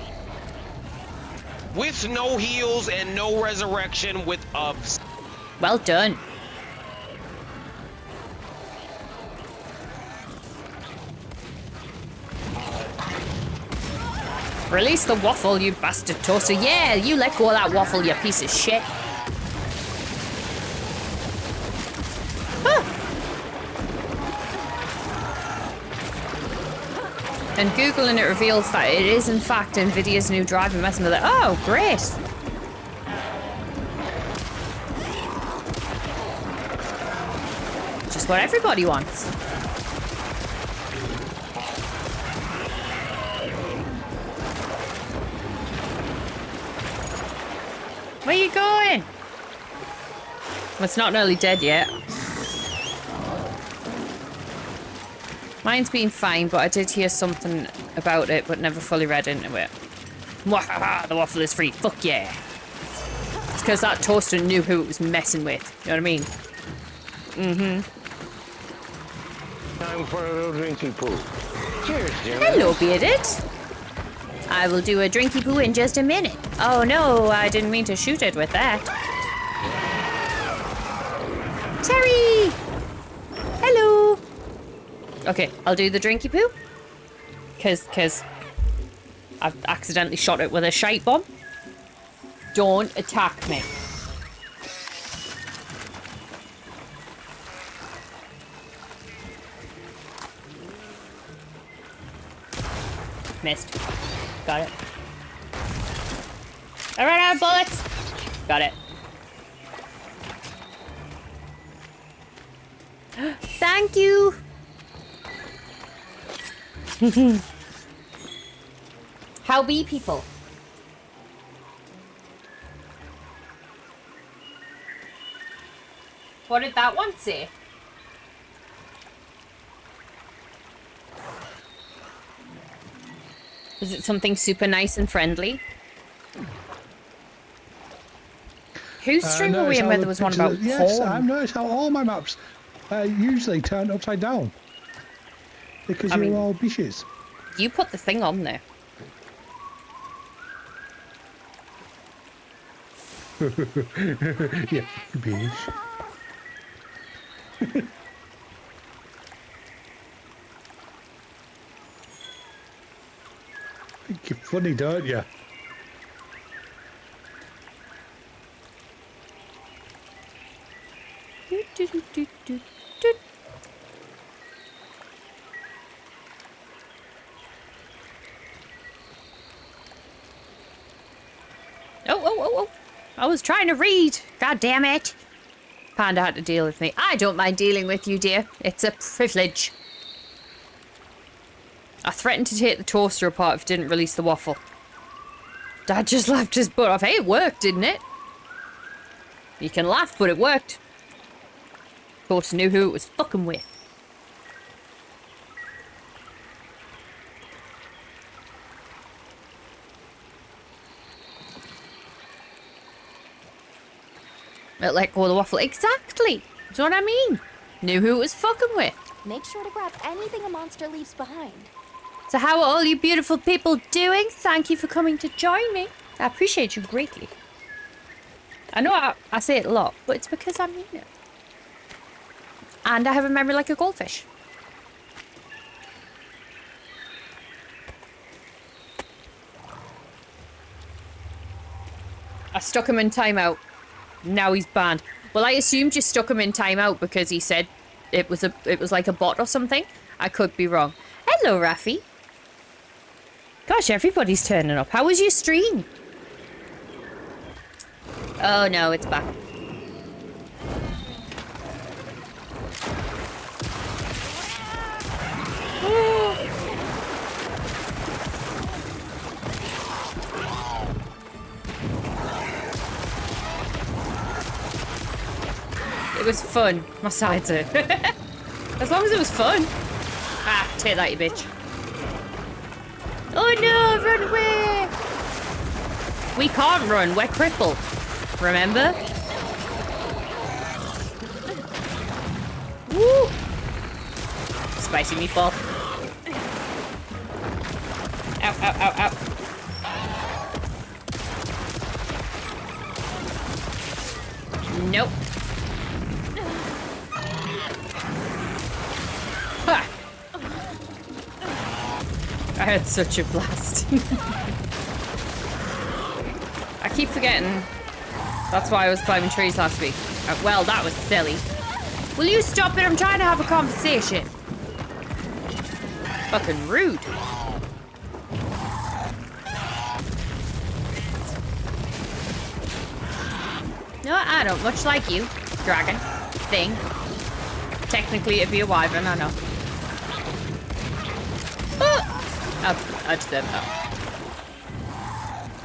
With no heals and no resurrection with ups. Well done. Release the waffle, you bastard toaster. Yeah, you let go of that waffle, you piece of shit. Huh. And Googling it reveals that it is in fact Nvidia's new driver messing with it. Oh, great. Just what everybody wants. Where you going? Well, it's not nearly dead yet. Mine's been fine, but I did hear something about it, but never fully read into it. Mwahaha, the waffle is free. Fuck yeah. It's because that toaster knew who it was messing with. You know what I mean? Mm-hmm. Time for a little drinking pool. Cheers, dear. Hello, bearded. I will do a drinky poo in just a minute. Oh no, I didn't mean to shoot it with that. Terry! Hello! Okay, I'll do the drinky poo. Cause I've accidentally shot it with a shite bomb. Don't attack me. Missed. Got it. I ran out of bullets. Got it. Thank you. How be people? What did that one say? Was it something super nice and friendly? Whose stream were we in where there was one about porn? Yes, I've noticed how all my maps usually turn upside down. Because you're all bitches. You put the thing on there. Yeah, bitch. Think you're funny, don't you? Oh. I was trying to read. God damn it. Panda had to deal with me. I don't mind dealing with you, dear. It's a privilege. I threatened to take the toaster apart if it didn't release the waffle. Dad just laughed his butt off. Hey, it worked, didn't it? You can laugh, but it worked. Toaster knew who it was fucking with. It let go of the waffle. Exactly. That's what I mean. Knew who it was fucking with. Make sure to grab anything a monster leaves behind. So how are all you beautiful people doing? Thank you for coming to join me. I appreciate you greatly. I know I say it a lot, but it's because I mean it. And I have a memory like a goldfish. I stuck him in timeout. Now he's banned. Well, I assumed you stuck him in timeout because he said it was like a bot or something. I could be wrong. Hello, Rafi. Gosh, everybody's turning up. How was your stream? Oh no, it's back. was fun, my sides hurt. As long as it was fun. Ah, take that, you bitch. Oh no, run away! We can't run, we're crippled. Remember? Woo! Spicy meatball. Ow, ow, ow, ow. Nope. Ha! I had such a blast. I keep forgetting. That's why I was climbing trees last week. Well, that was silly. Will you stop it? I'm trying to have a conversation. Fucking rude. No, I don't much like you, dragon thing. Technically, it'd be a wyvern, I know. Oh, I deserve that.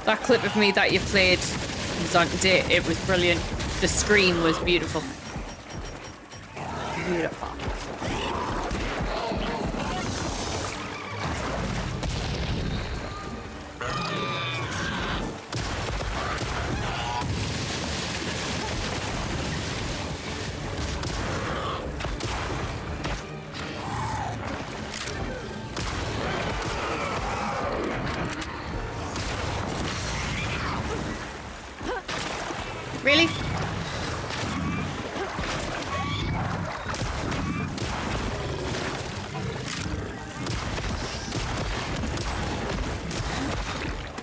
That clip of me that you played was on today. It was brilliant. The scream was beautiful. Beautiful. Really?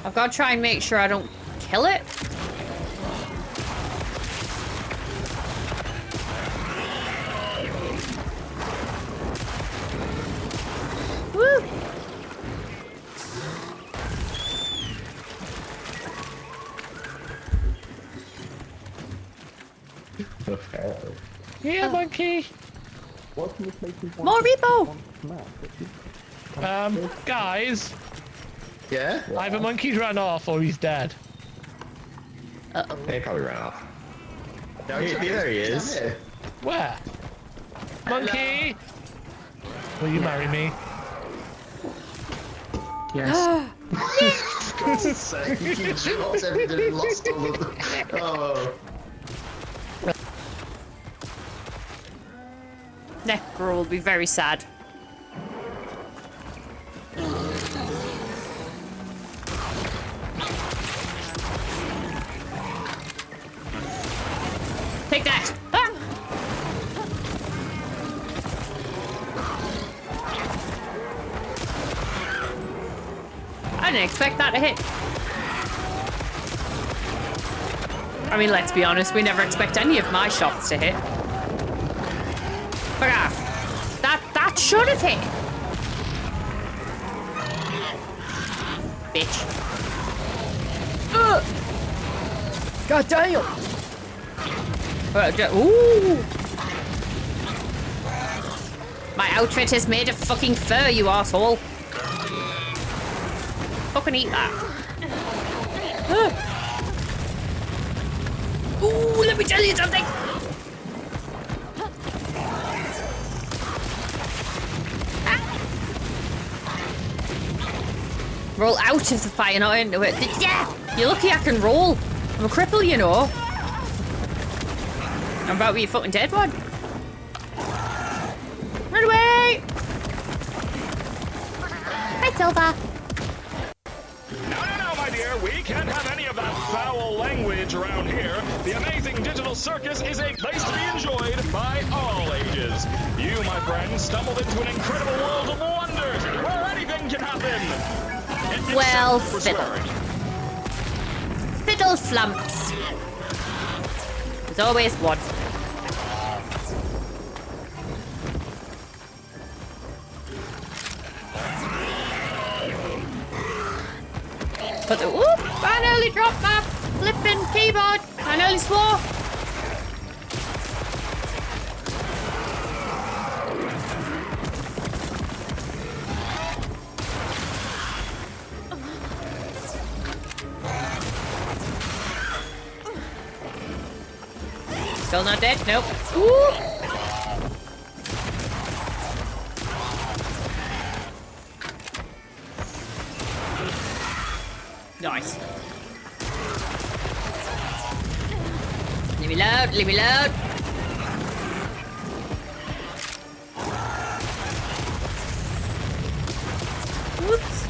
I've got to try and make sure I don't kill it. Woo! Yeah, monkey. More repo! Guys. Yeah? Either monkey's run off or he's dead. Uh-oh. They probably ran off. No, there he is. Where? Monkey! Will you marry me? Yes. God's sake, you dropped everything and lost all of them. Oh. Necro will be very sad. Take that! Ah! I didn't expect that to hit. I mean, let's be honest, we never expect any of my shots to hit. Fuck off. That should have hit. Bitch. Ugh. God damn. Ooh. My outfit is made of fucking fur, you asshole. Fucking eat that. Ooh, let me tell you something. Roll out of the fire, not into it. Yeah! You're lucky I can roll. I'm a cripple, you know. I'm about to be a fucking dead one. Run away! Hi, Silva. No, my dear. We can't have any of that foul language around here. The amazing digital circus is a place to be enjoyed by all ages. You, my friend, stumbled into an incredible world of wonders where anything can happen. Well, fiddle. Fiddle flumps. There's always one. But the whoop! I nearly dropped my flipping keyboard. I nearly swore. Still not dead? Nope. Ooh. Nice. Leave me load, leave me load. Whoops.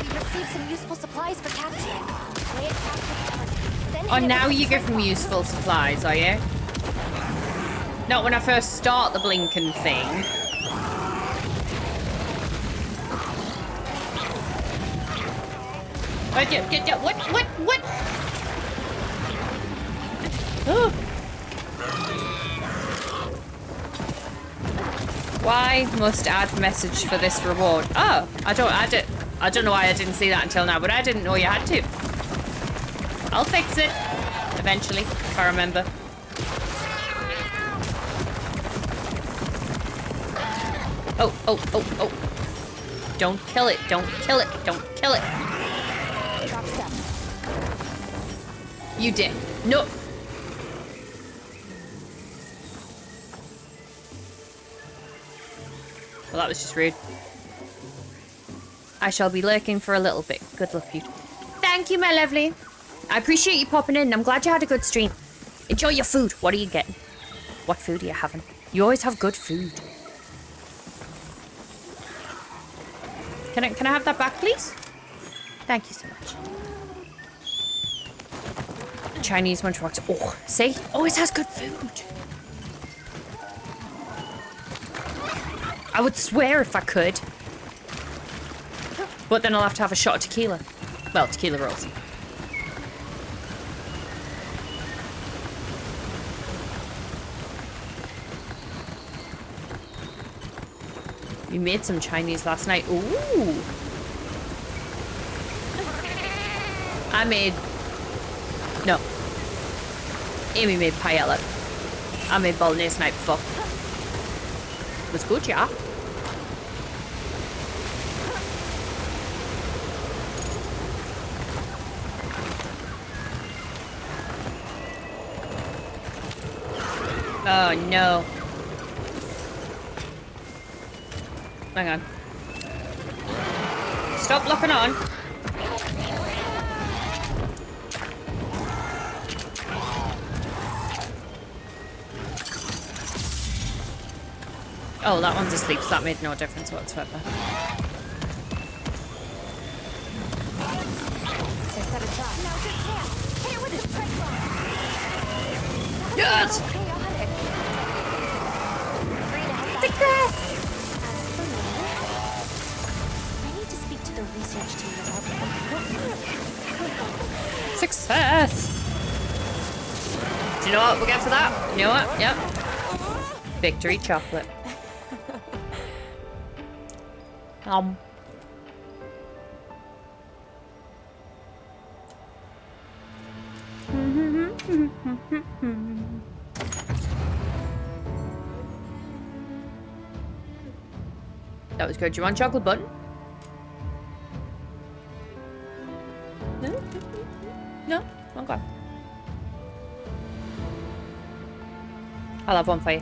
We received some useful supplies for capturing. Lay it back to the target. Then Oh, hit it now with you the give them strike useful supplies, are you? Not when I first start the blinking thing. What? Oh. Why must add message for this reward? Oh, I don't know why I didn't see that until now, but I didn't know you had to. I'll fix it eventually, if I remember. Oh. Don't kill it, don't kill it, don't kill it. Drop step. You did. No. Well, that was just rude. I shall be lurking for a little bit. Good luck, you. Thank you, my lovely. I appreciate you popping in. I'm glad you had a good stream. Enjoy your food. What are you getting? What food are you having? You always have good food. Can I have that back, please? Thank you so much. Chinese lunchbox. Oh, see? Always has good food. I would swear if I could. But then I'll have to have a shot of tequila. Well, tequila rolls. We made some Chinese last night. Ooh. No. Amy made paella. I made bolognese night before. It was good, yeah. Oh no. Hang on. Stop locking on. Oh, that one's asleep, so that made no difference whatsoever. Set a trap. Now's your chance. Hit it with the pressure. Yes! Success! As for me, I need to speak to the research team about Success! Do you know what we'll get for that? You know what? Yep. Victory chocolate. That was good. Do you want chocolate button? No? No? Okay. I'll have one for you.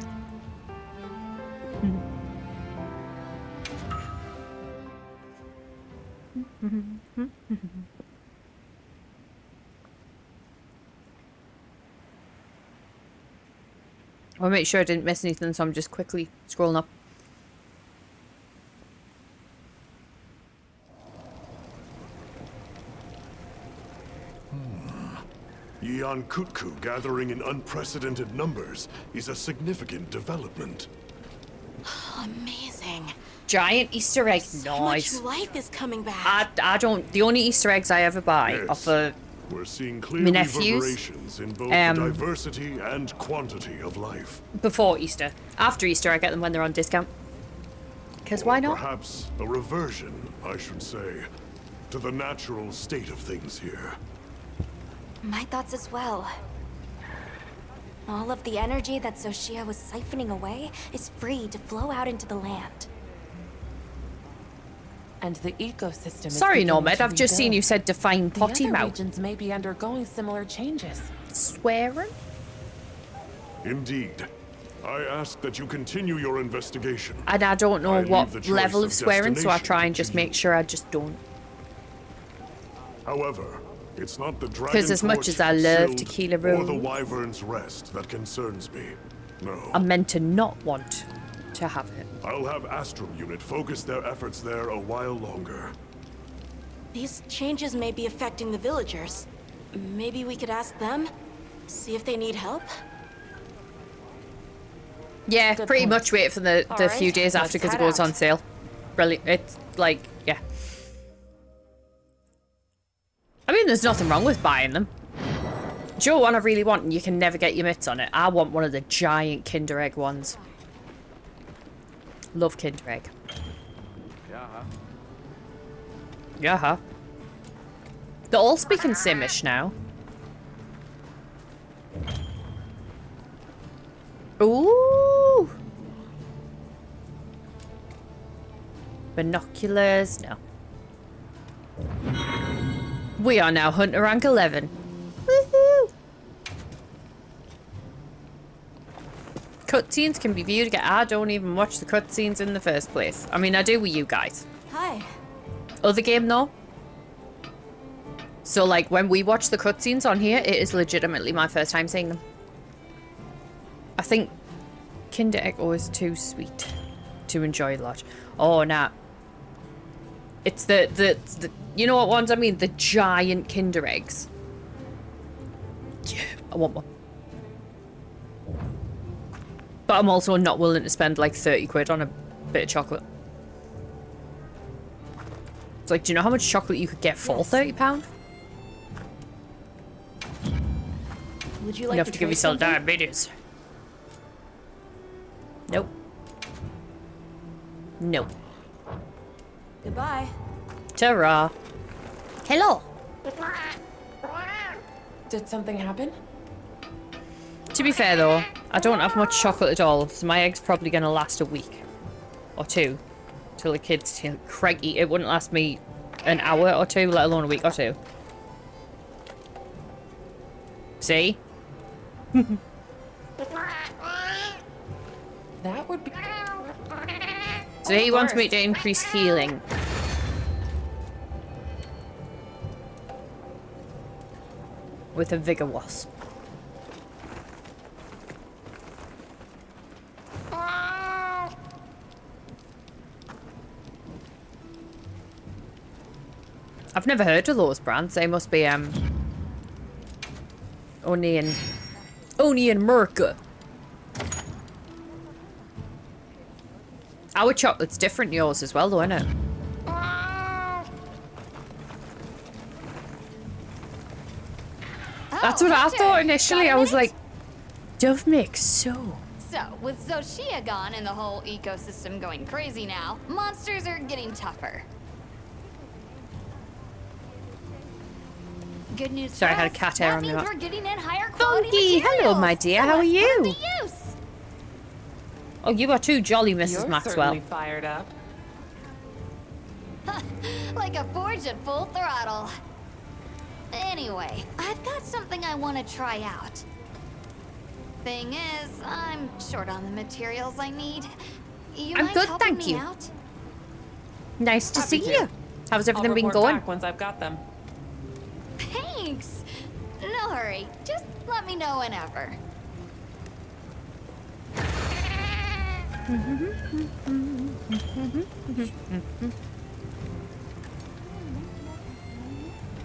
I'll make sure I didn't miss anything, so I'm just quickly scrolling up. Yian Kutku gathering in unprecedented numbers is a significant development. Amazing. Giant Easter egg. So Nice. much life is coming back. I don't. The only Easter eggs I ever buy Yes. are for We're seeing clear my nephews. reverberations in both the diversity and quantity of life. Before Easter. After Easter, I get them when they're on discount. Because why not? Perhaps a reversion, I should say, to the natural state of things here. My thoughts as well. All of the energy that Xochitl was siphoning away is free to flow out into the land. And the ecosystem is Sorry, beginning Nomad, to I've just seen rebuild. you said define potty The other mouth. regions may be undergoing similar changes. Swearing? Indeed. I ask that you continue your investigation. And I don't know I leave what the choice level of of swearing, so I destination try and just make sure I just don't. However, it's not the dragon Because as much as I love Tequila or the Rose, wyvern's rest that concerns me. No. I'm meant to not want to have it. I'll have Astrum Unit focus their efforts there a while longer. These changes may be affecting the villagers. Maybe we could ask them? See if they need help? Yeah, Good pretty point. much wait for the All few right, days after let's because it head goes out. on sale. Brilliant. It's like, yeah. I mean, there's nothing wrong with buying them. Do you know what I really want? And you can never get your mitts on it. I want one of the giant Kinder Egg ones. Love Kinder Egg. Yeah. They're all speaking Simish now. Ooh. Binoculars, no. We are now Hunter rank 11. Woohoo! Cutscenes can be viewed again. I don't even watch the cutscenes in the first place. I mean, I do with you guys. Hi. Other game though. So like when we watch the cutscenes on here, it is legitimately my first time seeing them. I think Kinder Egg is too sweet to enjoy a lot. Oh nah. It's the you know what ones I mean? The giant Kinder Eggs. Yeah, I want one. But I'm also not willing to spend like 30 quid on a bit of chocolate. It's like, do you know how much chocolate you could get for £30? Would you like Enough to to give trade yourself something? diabetes. Nope. Nope. Goodbye. Ta-ra. Hello. Did something happen? To be fair though, I don't have much chocolate at all, so my egg's probably gonna last a week or two till the kids feel cranky. It wouldn't last me an hour or two, let alone a week or two. See? That would be. So he wants me to increase healing. With a Vigor Wasp. I've never heard of those brands. They must be only in America. Our chocolate's different to yours as well though, isn't it? That's what I thought initially. I was like, Dove makes so. So, with Zoshia gone and the whole ecosystem going crazy now, monsters are getting tougher. Good news. Sorry, I for had a us, cat hair that on my means mouth. we're getting in higher quality Funky, hello, my dear. How are materials. you? Put 'em to use. Oh, you are too jolly, Mrs. You're Maxwell. certainly fired up. Like a forge at full throttle. Anyway, I've got something I want to try out. Thing is, I'm short on the materials I need. You I'm mind good, helping thank me you. out? Nice to Happy see to. you. How's everything I'll been report going? back once I've got them. Thanks. No hurry. Just let me know whenever.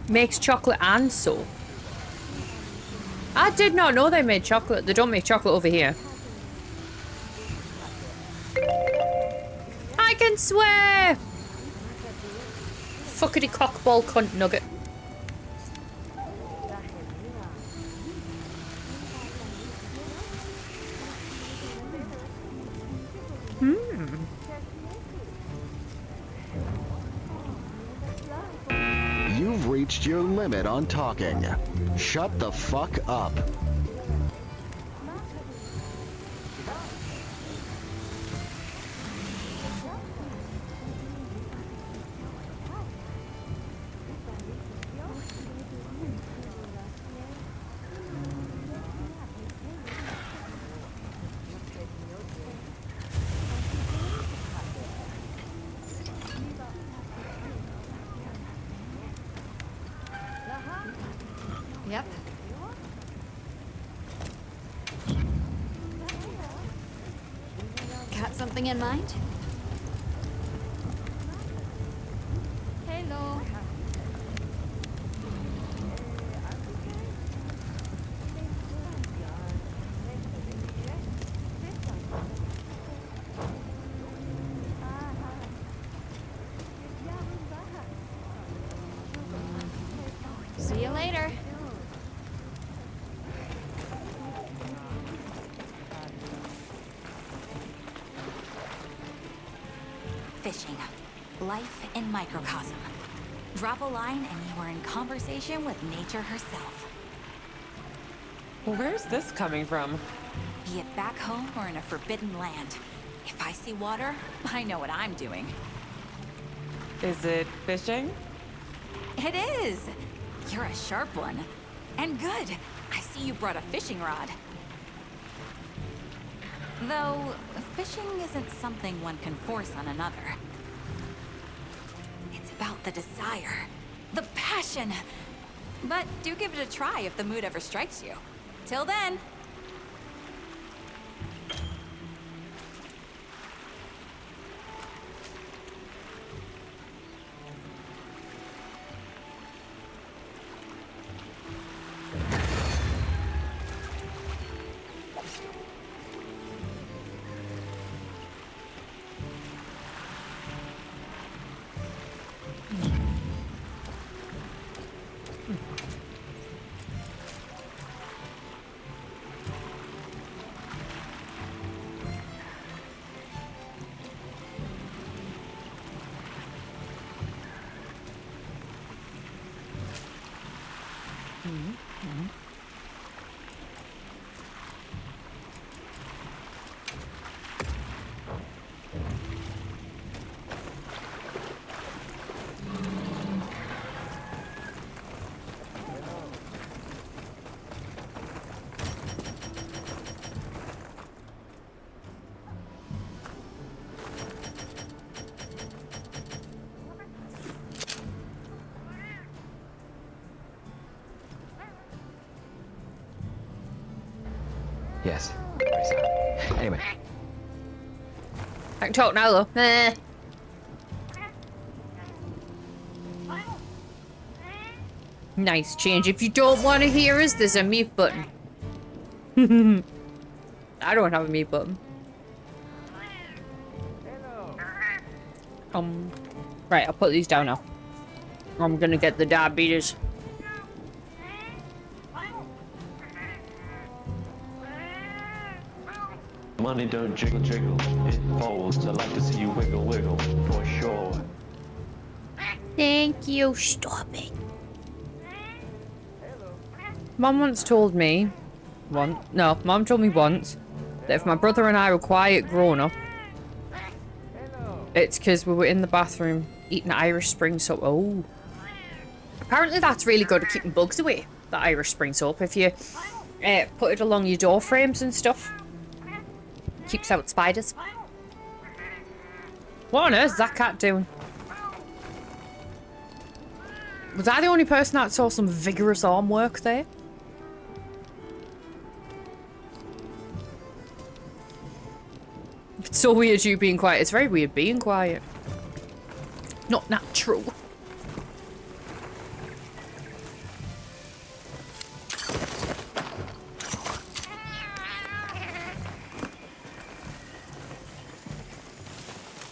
Makes chocolate and soap. I did not know they made chocolate. They don't make chocolate over here. I can swear! Fuckity cockball cunt nugget. You've reached your limit on talking. Shut the fuck up. Yep. Got something in mind? Hello. See you later. Fishing. Life in microcosm. Drop a line and you are in conversation with nature herself. Where's this coming from? Be it back home or in a forbidden land. If I see water, I know what I'm doing. Is it fishing? It is! You're a sharp one. And good. I see you brought a fishing rod. Though, fishing isn't something one can force on another. It's about the desire, the passion. But do give it a try if the mood ever strikes you. Till then. Yes. Very sad. Anyway. I can talk now though. Meh. Nice change. If you don't want to hear us, there's a mute button. I don't have a mute button. Right, I'll put these down now. I'm gonna get the diabetes. Money don't jiggle jiggle, it folds. I like to see you wiggle wiggle, for sure. Thank you. Stop it. Mom once told me Mom told me once that if my brother and I were quiet growing up, it's because we were in the bathroom eating Irish Spring soap. Oh. Apparently that's really good at keeping bugs away, the Irish Spring soap. If you put it along your door frames and stuff. Keeps out spiders. What on earth is that cat doing? Was I the only person that saw some vigorous arm work there? It's so weird you being quiet. It's very weird being quiet. Not natural.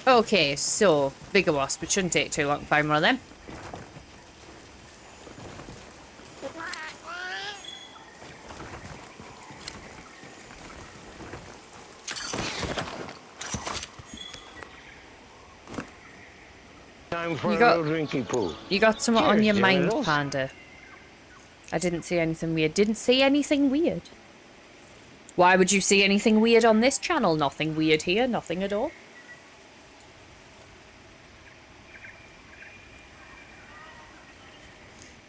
Okay, so bigger wasp. It shouldn't take too long to find one of them. Time for a little drinking pool. You got something on Cheers, your mind, genitals. Panda. I didn't see anything weird. Didn't see anything weird. Why would you see anything weird on this channel? Nothing weird here. Nothing at all.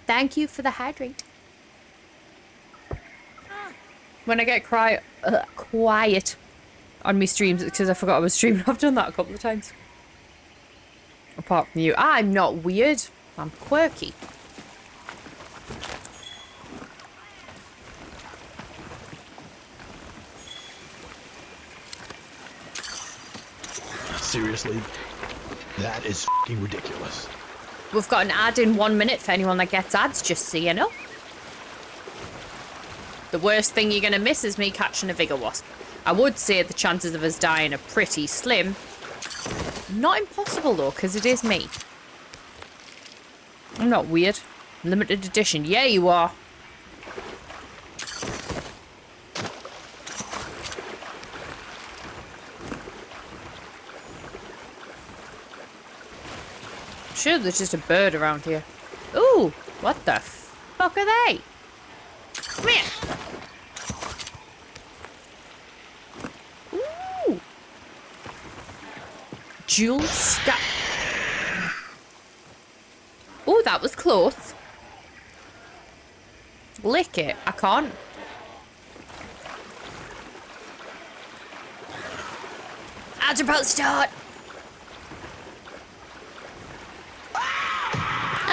Thank you for the hydrate. When I get quiet on my streams, it's because I forgot I was streaming. I've done that a couple of times. Apart from you. I'm not weird. I'm quirky. seriously, that is f***ing ridiculous. We've got an ad in 1 minute for anyone that gets ads, just so you know. The worst thing you're going to miss is me catching a Vigor Wasp. I would say the chances of us dying are pretty slim. Not impossible though, because it is me. I'm not weird. Limited edition. Yeah, you are. Sure, there's just a bird around here. Ooh, what the fuck are they? Come here. Ooh. Jewel scat. Ooh, that was close. Lick it. I can't. Ads are about to start.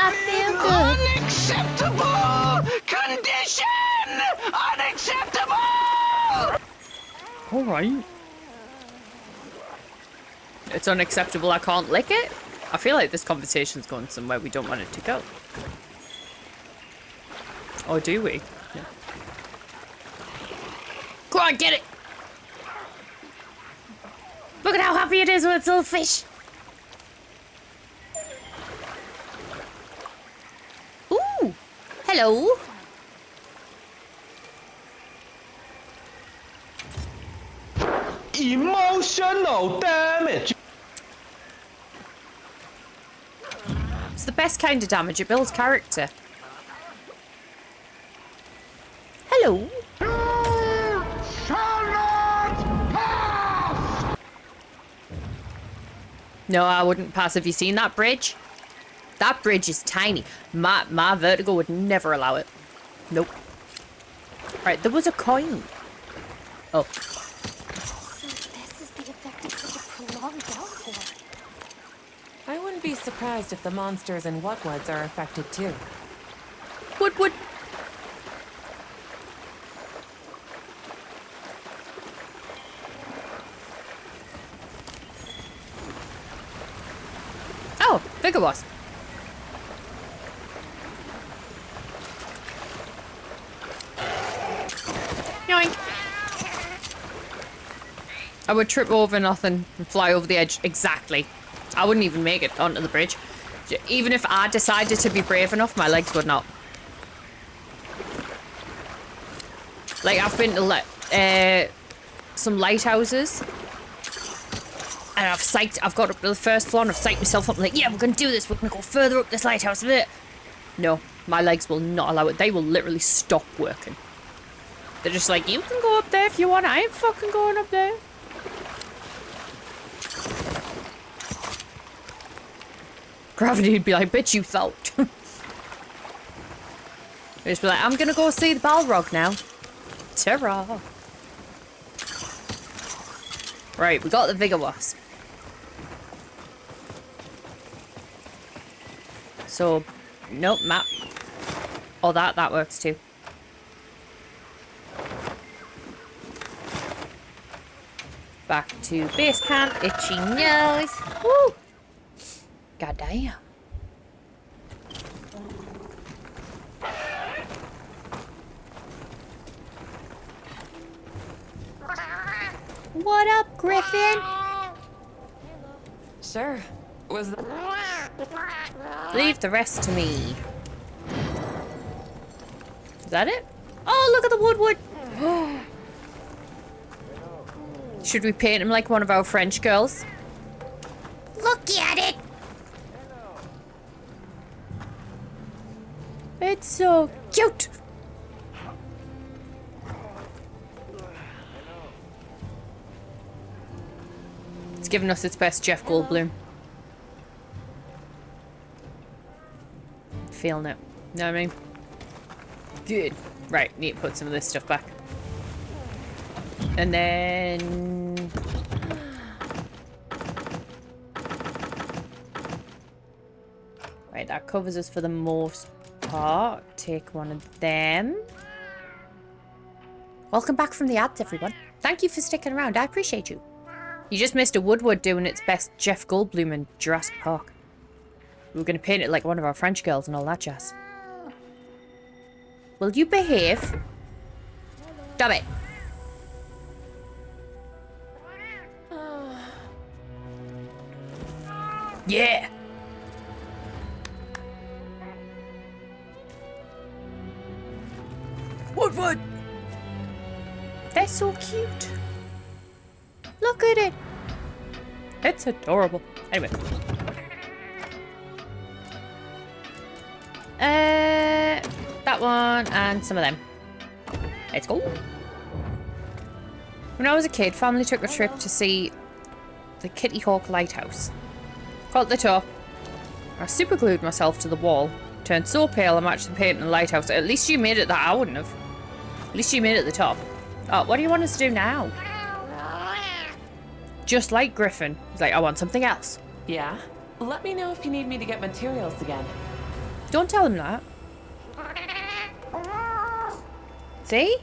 I feel good. Unacceptable condition! Unacceptable! Alright. It's unacceptable I can't lick it? I feel like this conversation's going somewhere we don't want it to go. Or do we? Yeah. Go on, get it! Look at how happy it is with its little fish! Ooh! Hello! Emotional damage! It's the best kind of damage, it builds character. Hello! No, I wouldn't pass. Have you seen that bridge? That bridge is tiny. My vertigo would never allow it. Nope. Right, there was a coin. Oh. So this is the effect of such a prolonged downpour. I wouldn't be surprised if the monsters in Woods are affected too. Wood. Oh, Vigor Wasp. Yoink. I would trip over nothing and fly over the edge. Exactly. I wouldn't even make it onto the bridge. Even if I decided to be brave enough, my legs would not. Like, I've been to some lighthouses. And I've got up to the first floor and I've psyched myself up. I'm like, yeah, we're going to do this. We're going to go further up this lighthouse. No, my legs will not allow it. They will literally stop working. They're just like, you can go up there if you want. I ain't fucking going up there. Gravity would be like, bitch, you thought. They'd just be like, I'm going to go see the Balrog now. Ta-ra. Right, we got the Vigor Wasp. So, nope, map. Oh, that works too. Back to base camp, itchy nose. Woo! God damn. What up, Griffin? Sure. Was Leave the rest to me. Is that it? Oh, look at the wood. Should we paint him like one of our French girls? Look at it! It's so cute! It's giving us its best Jeff Goldblum. Feeling it. Know what I mean? Good. Right, need to put some of this stuff back. And then... Right, that covers us for the most part. Take one of them. Welcome back from the ads, everyone. Thank you for sticking around. I appreciate you. You just missed a Woodward doing its best Jeff Goldblum in Jurassic Park. We were going to paint it like one of our French girls and all that jazz. Will you behave? Stop it. Yeah. Woodward. They're so cute. Look at it. It's adorable. Anyway. That one and some of them. Let's go. When I was a kid, family took a trip to see the Kitty Hawk Lighthouse. Got to the top. I super glued myself to the wall. Turned so pale I matched the paint in the lighthouse. At least you made it that I wouldn't have. At least you made it at the top. Oh, what do you want us to do now? Just like Griffin. He's like, I want something else. Yeah? Let me know if you need me to get materials again. Don't tell him that. See?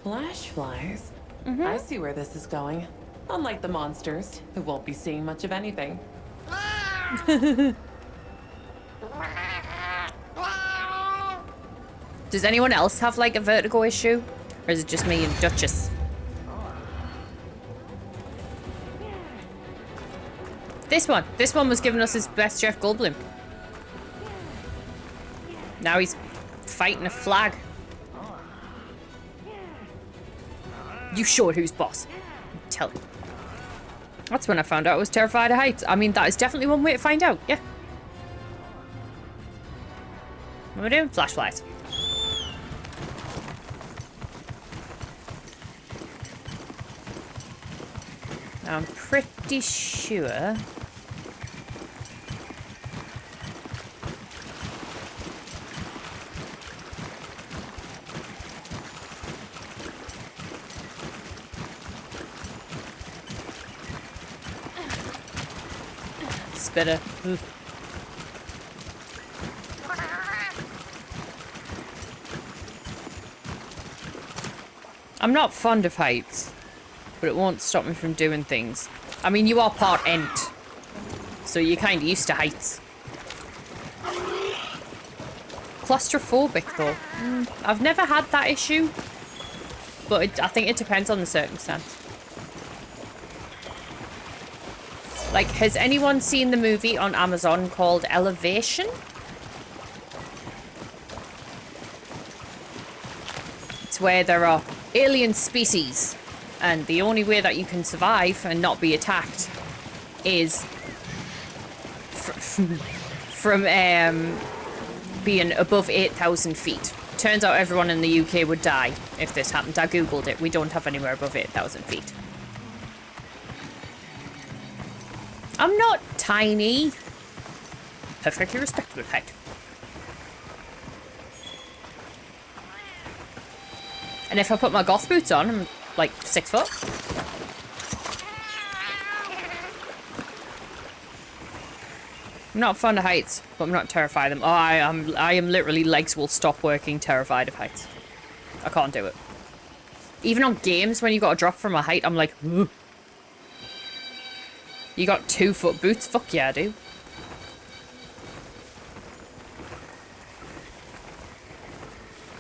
Flash flies? I see where this is going. Unlike the monsters, who won't be seeing much of anything. Does anyone else have like a vertigo issue? Or is it just me and Duchess? This one was giving us his best Jeff Goldblum. Now he's fighting a flag. You sure who's boss? Tell him. That's when I found out I was terrified of heights. I mean, that is definitely one way to find out, yeah. What am I doing? Flash flies. I'm pretty sure... Spitter. Ugh. I'm not fond of heights, but it won't stop me from doing things. I mean, you are part Ent, so you're kind of used to heights. Claustrophobic, though. I've never had that issue, but I think it depends on the circumstance. Like, has anyone seen the movie on Amazon called Elevation? It's where there are alien species, and the only way that you can survive and not be attacked is from being above 8,000 feet. Turns out everyone in the UK would die if this happened. I googled it. We don't have anywhere above 8,000 feet. I'm not tiny. Perfectly respectable height. And if I put my goth boots on, I'm like 6 foot. I'm not fond of heights, but I'm not terrified of them. Oh, I am literally legs will stop working terrified of heights. I can't do it. Even on games when you got to drop from a height, I'm like, ugh. You got 2 foot boots? Fuck yeah, I do.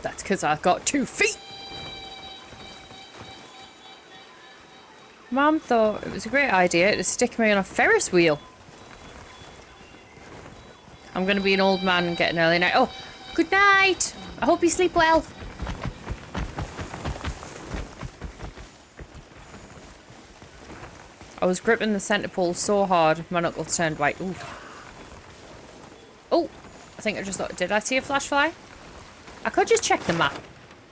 That's because I've got 2 feet. Mom thought it was a great idea to stick me on a Ferris wheel. I'm going to be an old man and get an early night. Oh, good night. I hope you sleep well. I was gripping the centre pole so hard, my knuckles turned white. Ooh. Oh, I think I just thought, did I see a flash fly? I could just check the map.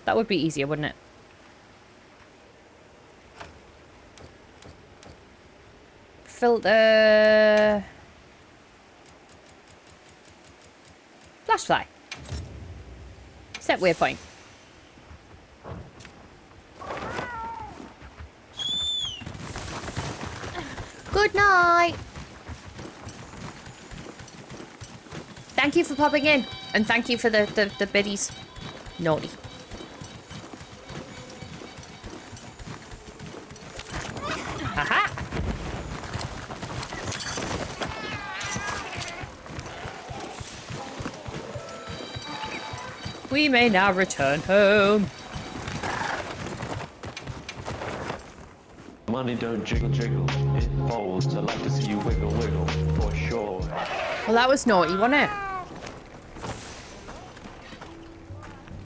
That would be easier, wouldn't it? Filter. Flash fly. Set waypoint. Good night. Thank you for popping in, and thank you for the biddies. Naughty. Haha. We may now return home. Money don't jiggle jiggle, it folds. I like to see you wiggle wiggle, for sure. Well, that was naughty, wasn't it?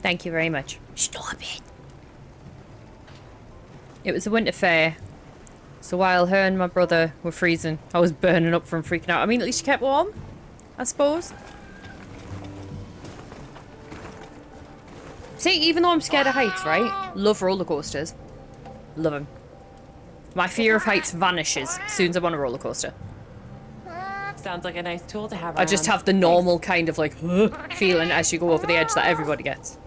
Thank you very much. Stop it. It was a winter fair. So while her and my brother were freezing, I was burning up from freaking out. I mean, at least you kept warm, I suppose. See, even though I'm scared of heights, right? Love roller coasters. Love them. My fear of heights vanishes as soon as I'm on a roller coaster. Sounds like a nice tool to have I just around. have the normal kind of like feeling as you go over the edge that everybody gets.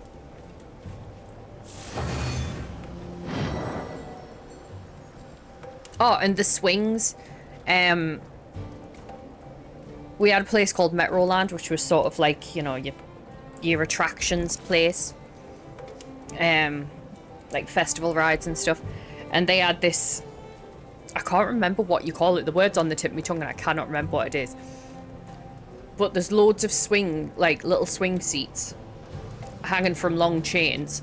Oh, and the swings. We had a place called Metroland, which was sort of like, you know, your attractions place. Like festival rides and stuff. And they had this... I can't remember what you call it. The word's on the tip of my tongue and I cannot remember what it is. But there's loads of swing, like little swing seats hanging from long chains.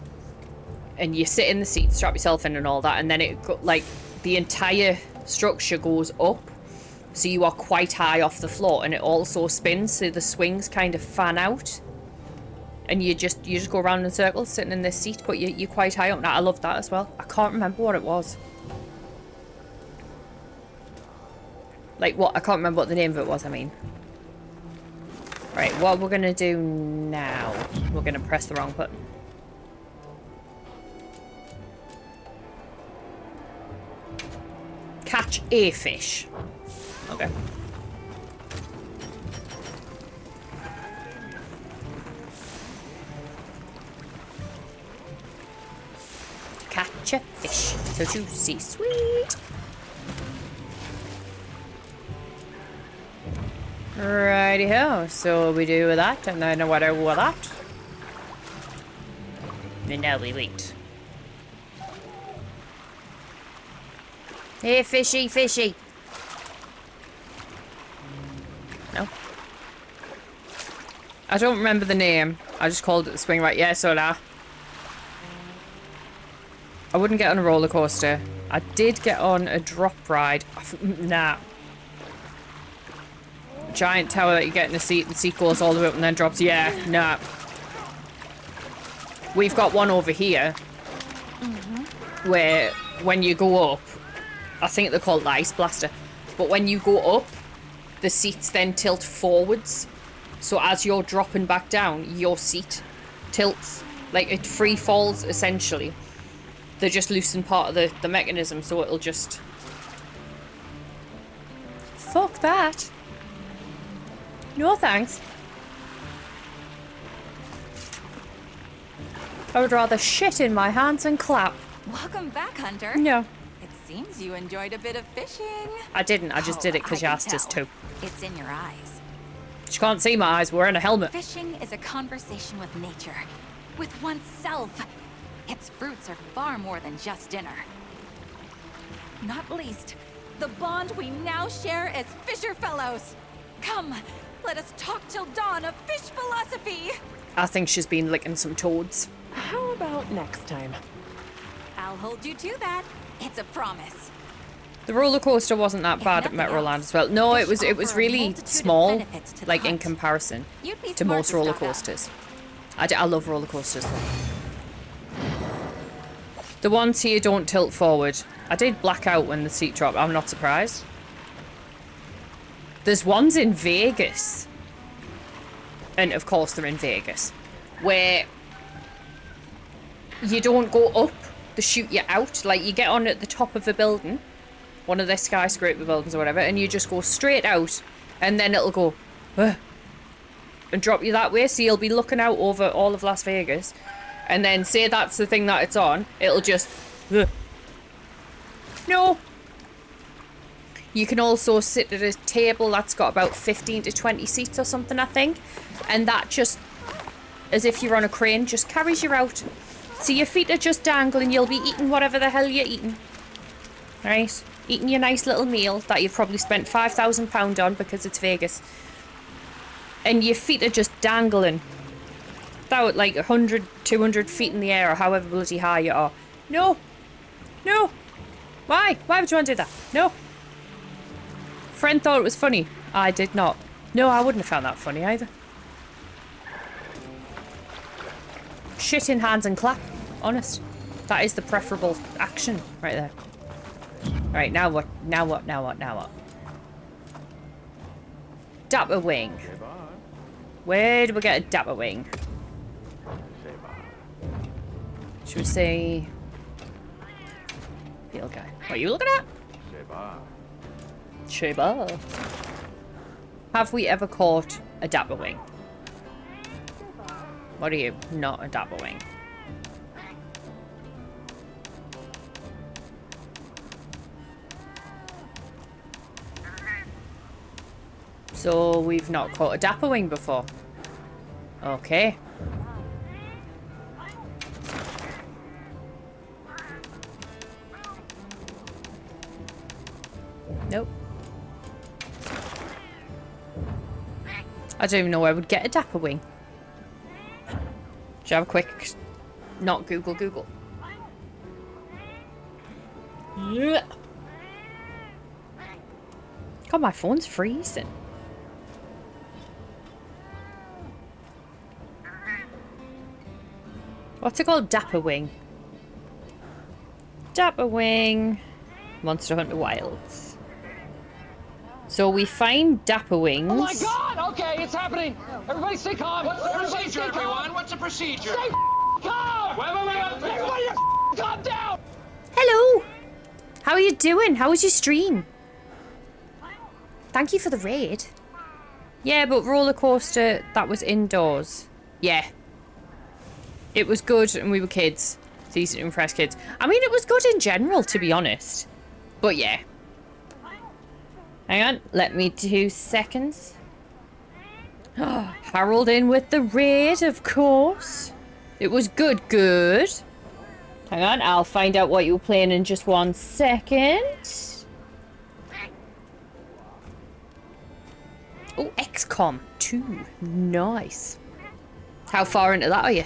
And you sit in the seat, strap yourself in and all that. And then it got like the entire structure goes up. So you are quite high off the floor and it also spins. So the swings kind of fan out. And you just go around in circles sitting in this seat. But you're quite high up. Now, I love that as well. I can't remember what it was. Like what? I can't remember what the name of it was, I mean. Right, what we're going to do now. We're going to press the wrong button. Catch a fish. Okay. Catch a fish. So juicy, sweet. Righty-ho, so we do that, and then what do with that? And now we wait. Hey, fishy, fishy. No. I don't remember the name. I just called it the swing right. Yeah, so that. I wouldn't get on a roller coaster. I did get on a drop ride. Nah. Giant tower that you get in the seat goes all the way up and then drops. Yeah, nah. We've got one over here where when you go up, I think they're called the Ice Blaster, but when you go up, the seats then tilt forwards. So as you're dropping back down, your seat tilts. Like it free falls essentially. They just loosen part of the mechanism so it'll just... Fuck that. No thanks. I would rather shit in my hands and clap. Welcome back, Hunter. No. It seems you enjoyed a bit of fishing. I didn't. I just did it because you asked us to. It's in your eyes. She can't see my eyes. We're wearing a helmet. Fishing is a conversation with nature, with oneself. Its fruits are far more than just dinner. Not least, the bond we now share as Fisher Fellows. Come, let us talk till dawn of fish philosophy. I think she's been licking some toads. How about next time? I'll hold you to that. It's a promise. The roller coaster wasn't that bad at Metroland as well. No, it was really small, like in comparison to most roller coasters. I love roller coasters though. The ones here don't tilt forward. I did black out when the seat dropped. I'm not surprised. There's ones in Vegas, and of course they're in Vegas, where you don't go up, they shoot you out. Like you get on at the top of a building, one of their skyscraper buildings or whatever, and you just go straight out, and then it'll go and drop you that way, so you'll be looking out over all of Las Vegas, and then say that's the thing that it's on, it'll just no. You can also sit at a table that's got about 15 to 20 seats or something, I think. And that just, as if you're on a crane, just carries you out. So your feet are just dangling. You'll be eating whatever the hell you're eating. Right? Eating your nice little meal that you've probably spent £5,000 on because it's Vegas. And your feet are just dangling. out like 100, 200 feet in the air or however bloody high you are. No. No. Why? Why would you want to do that? No. Friend thought it was funny. I did not. No, I wouldn't have found that funny either. Shit in hands and clap. Honest. That is the preferable action right there. Right, now what? Now what? Now what? Now what? Dapper wing. Where do we get a dapper wing? Should we say... Field guy. What are you looking at? Sheba. Have we ever caught a dapper wing? What are you? Not a dapper wing. So we've not caught a dapper wing before. Okay. Nope. I don't even know where I would get a dapper wing. Should I have a quick... Not Google. Yeah. God, my phone's freezing. What's it called? Dapper wing. Dapper wing. Monster Hunter Wilds. So we find dapper wings. Oh my god! Okay, it's happening! Everybody stay calm! What's the procedure, everyone? What's the procedure? Stay calm! Wait. Everybody calm down! Hello! How are you doing? How was your stream? Thank you for the raid. Yeah, but roller coaster, that was indoors. Yeah. It was good and we were kids. It's easy to impress kids. I mean, it was good in general, to be honest. But yeah. Hang on, let me 2 seconds. Harold in with the raid, of course. It was good. Hang on, I'll find out what you were playing in just 1 second. Oh, XCOM 2. Nice. How far into that are you?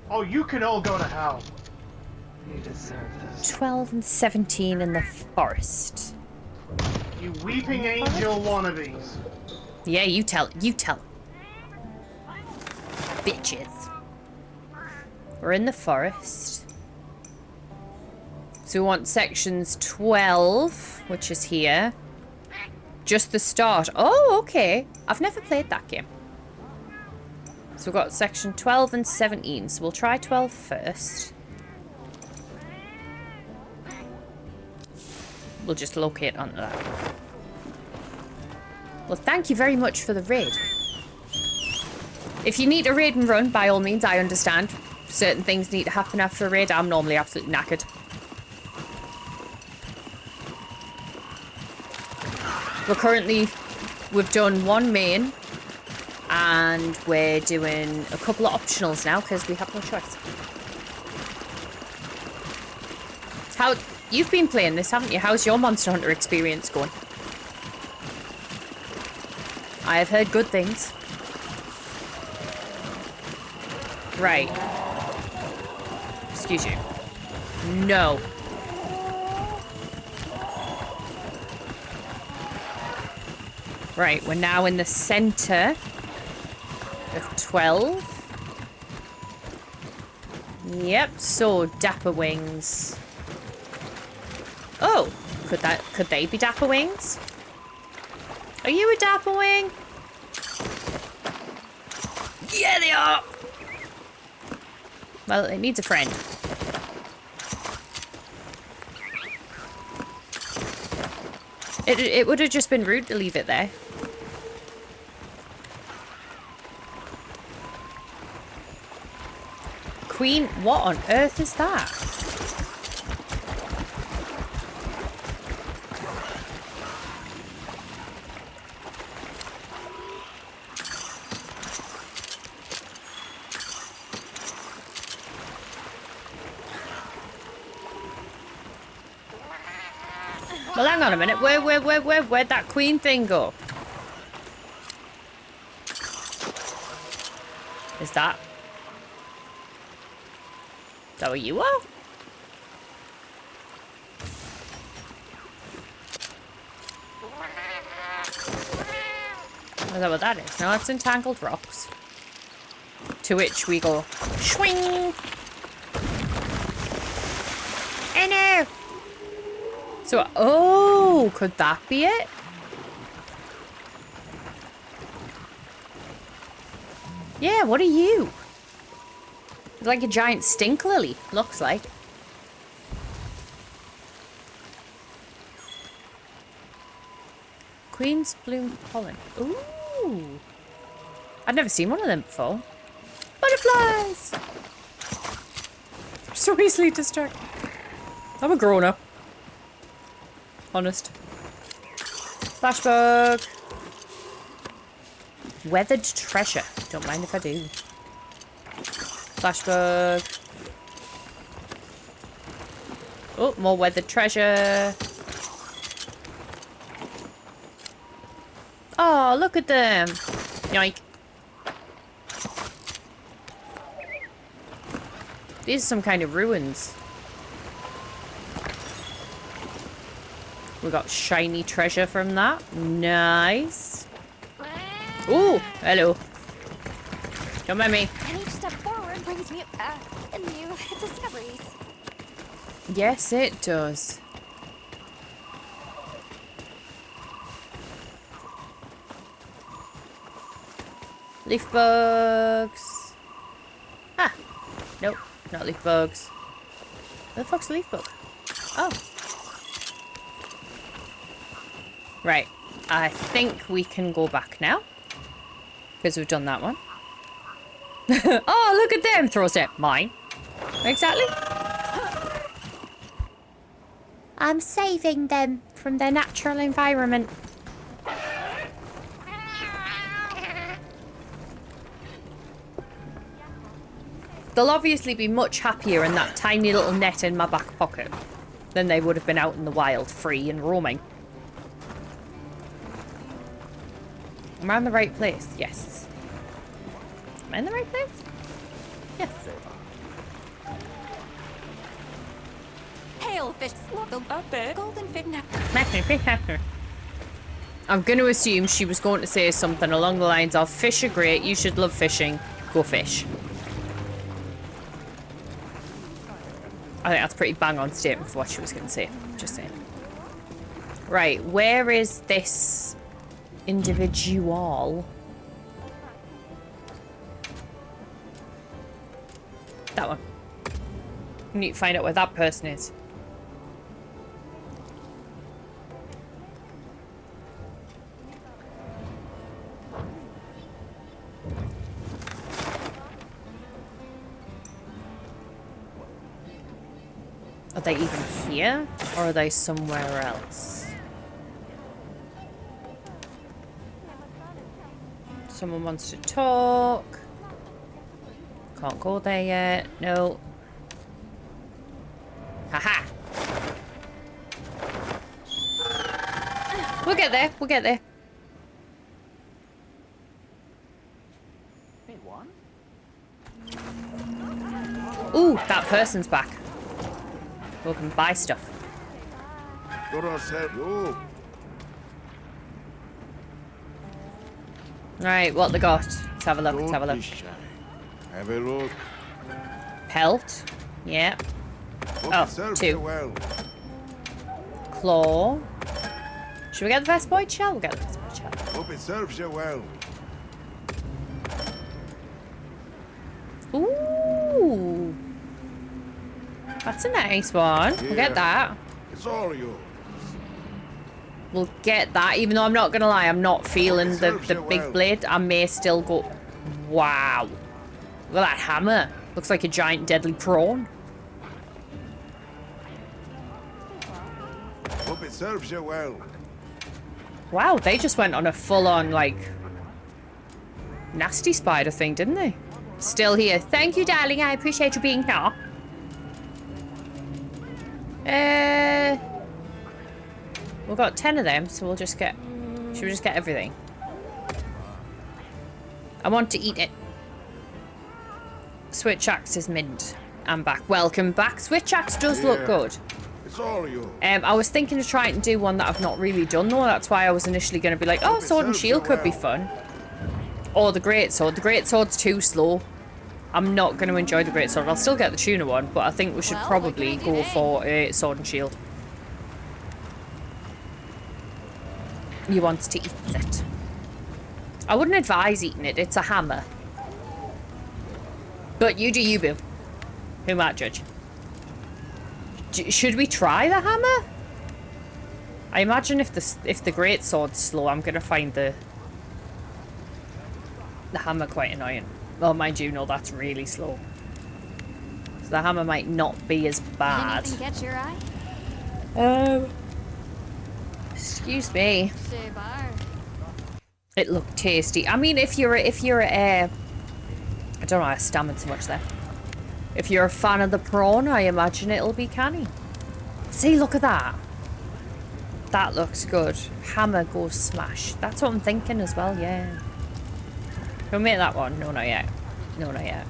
Oh, you can all go to hell. You deserve this. 12 and 17 in the forest. You weeping angel wannabes. Yeah, you tell. Bitches. We're in the forest. So we want sections 12, which is here. Just the start. Oh, okay. I've never played that game. So we've got section 12 and 17. So we'll try 12 first. We'll just locate onto that. Well, thank you very much for the raid. If you need a raid and run, by all means, I understand. Certain things need to happen after a raid. I'm normally absolutely knackered. We've done 1 main. And we're doing a couple of optionals now because we have no choice. How you've been playing this, haven't you? How's your Monster Hunter experience going? I have heard good things. Right. Excuse you. No. Right, we're now in the center of 12. Yep, so dapper wings. Oh, could they be dapper wings? Are you a dapper wing? Yeah, they are. Well, it needs a friend. It would have just been rude to leave it there. Queen, what on earth is that? Well, hang on a minute. Where'd that queen thing go? Is that what you are? Is that what that is? No, it's entangled rocks. To which we go, swing! Oh no! So, oh, could that be it? Yeah, what are you? It's like a giant stink lily, looks like. Queen's bloom pollen. Ooh. I'd never seen one of them before. Butterflies! I'm so easily distracted. I'm a grown-up. Honest. Flashbug. Weathered treasure. Don't mind if I do. Flashbug. Oh, more weathered treasure. Oh, look at them. Yoink. These are some kind of ruins. We got shiny treasure from that. Nice. Ooh, hello. Don't mind me. And each step forward brings me new discoveries. Yes, it does. Leaf bugs. Ah, nope, not leaf bugs. Where the fuck's the leaf bug? Oh. Right, I think we can go back now. Because we've done that one. Oh, look at them! Throws it. Mine. Exactly. I'm saving them from their natural environment. They'll obviously be much happier in that tiny little net in my back pocket than they would have been out in the wild, free and roaming. Am I in the right place? Yes. Am I in the right place? Yes. Hail fish, golden fish nectar. I'm going to assume she was going to say something along the lines of, fish are great, you should love fishing, go fish. I think that's a pretty bang on statement for what she was going to say. Just saying. Right, where is this individual? That one. We need to find out where that person is. Are they even here? Or are they somewhere else? Someone wants to talk. Can't go there yet. No. Haha! We'll get there. We'll get there. Ooh, that person's back. We can buy stuff. Right, what they got? Let's have a look. Let's have a look. Have a look. Pelt. Yeah. Oh, 2. Claw. Should we get the Vespoid shell? We'll get the Vespoid shell. Hope it serves you well. Ooh. That's a nice one. We'll get that. It's all yours. We'll get that, even though I'm not gonna lie, I'm not feeling the big blade. I may still go. Wow. Look at that hammer. Looks like a giant deadly prawn. Hope it serves you well. Wow, they just went on a full-on, like, nasty spider thing, didn't they? Still here. Thank you, darling. I appreciate you being here. We've got 10 of them, so we'll just get... Should we just get everything? I want to eat it. Switch Axe is mint. I'm back. Welcome back. Switch Axe does look good. It's all yours. I was thinking of trying to do one that I've not really done though. That's why I was initially going to be like, oh, Sword and Shield could be fun. Or the Greatsword. The Greatsword's too slow. I'm not going to enjoy the Greatsword. I'll still get the tuna one, but I think we should probably go for a Sword and Shield. You want to eat it. I wouldn't advise eating it. It's a hammer. But you do you, boo. Who might judge? Should we try the hammer? I imagine if the Greatsword's slow, I'm gonna find the hammer quite annoying. Well, mind you, no, that's really slow. So the hammer might not be as bad. Anything catch your eye? Excuse me. It looked tasty. I mean, if you're a I don't know why I stammered so much there. If you're a fan of the prawn, I imagine it'll be canny. See, look at that. That looks good. Hammer goes smash. That's what I'm thinking as well, yeah. Can we make that one? No, not yet. No, not yet.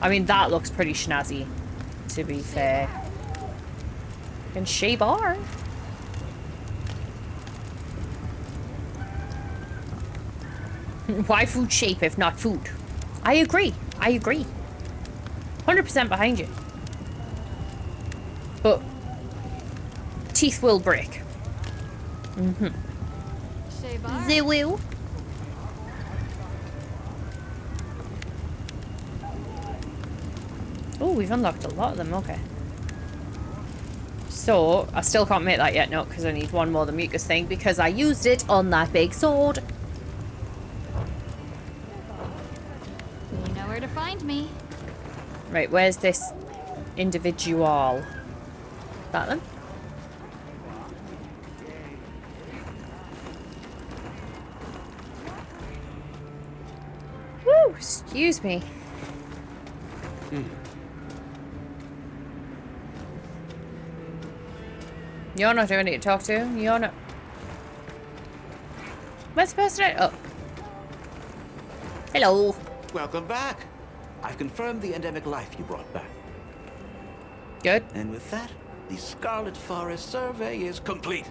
I mean, that looks pretty snazzy, to be fair. And she bar. Why food shape if not food? I agree. I agree. 100% behind you. But teeth will break. They will. Oh, we've unlocked a lot of them. Okay. So, I still can't make that yet, no, because I need one more the mucus thing, because I used it on that big sword. You know where to find me. Right, where's this individual? That them? Woo! Excuse me. You're not doing it to talk to. You're not. Where's the person? Oh. Hello. Welcome back. I've confirmed the endemic life you brought back. Good. And with that, the Scarlet Forest survey is complete.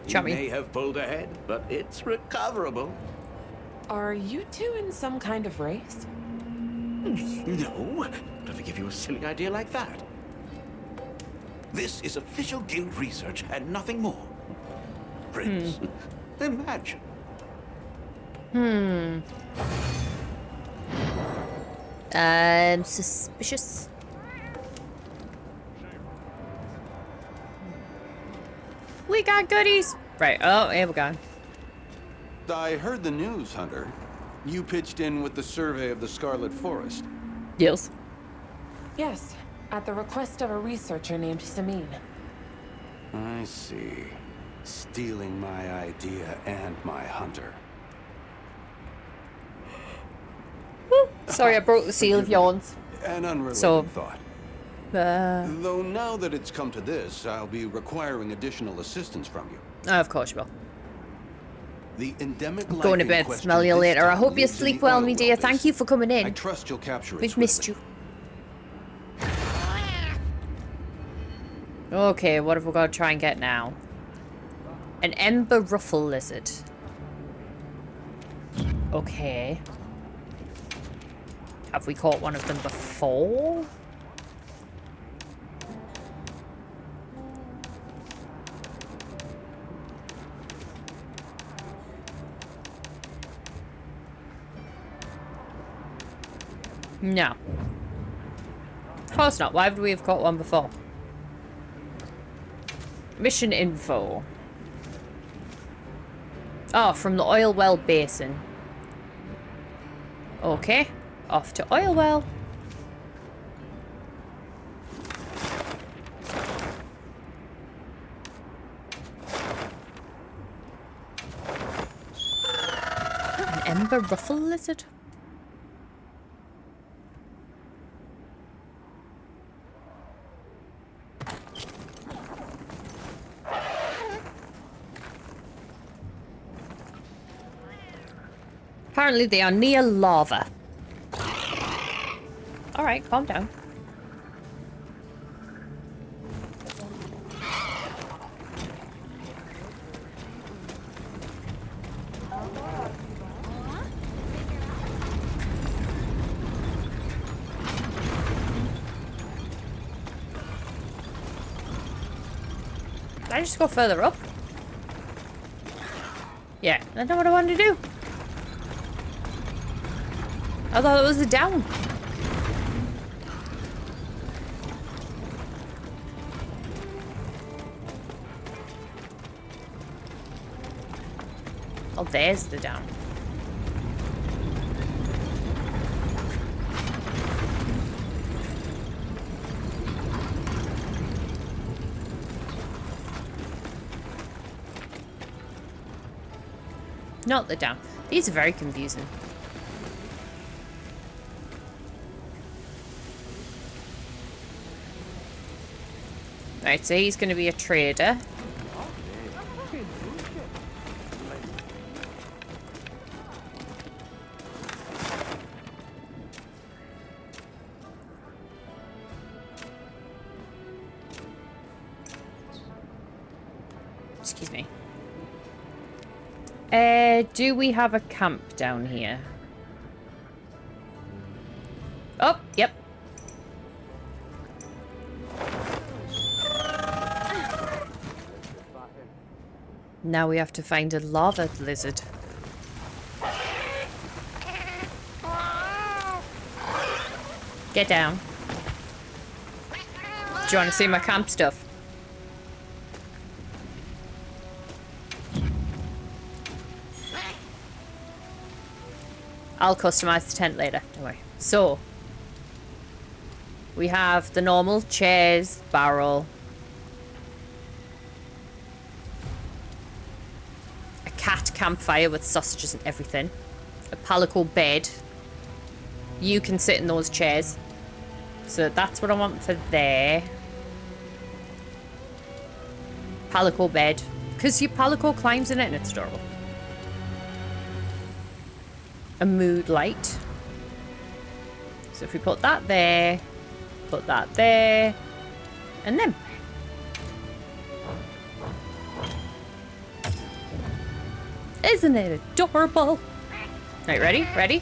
Chummy. You may have pulled ahead, but it's recoverable. Are you two in some kind of race? No, don't ever give you a silly idea like that. This is official guild research and nothing more. Prince, imagine. I'm suspicious. We got goodies. Right. Oh, here we go. I heard the news, Hunter. You pitched in with the survey of the Scarlet Forest. Yes. Yes, at the request of a researcher named Samin. I see. Stealing my idea and my hunter. Sorry, I broke the seal of yawns. An unrelated thought. Though now that it's come to this, I'll be requiring additional assistance from you. Of course you will. The endemic I'm going to bed. Smell you later. I hope you sleep well, me dear. Thank you for coming in. I trust you'll capture it. We've missed you. Okay, what have we got to try and get now? An ember ruffle lizard. Okay. Have we caught one of them before? No. Of course not. Why would we have caught one before? Mission info. Oh, from the oil well basin. Okay. Off to oil well. An ember ruffle lizard? Apparently they are near lava. Alright, calm down. Did I just go further up? Yeah, that's not what I wanted to do. I thought it was a down. Oh, there's the down. Not the down. These are very confusing. Right, so he's going to be a trader. Excuse me. Do we have a camp down here? Oh, yep. Now we have to find a lava lizard. Get down. Do you want to see my camp stuff? I'll customize the tent later, don't worry. So, we have the normal chairs, barrel, a cat campfire with sausages and everything, a palico bed. You can sit in those chairs. So that's what I want for there. Palico bed. Because your palico climbs in it and it's adorable. A mood light. So if we put that there, put that there, and then. Isn't it adorable? Right, ready? Ready?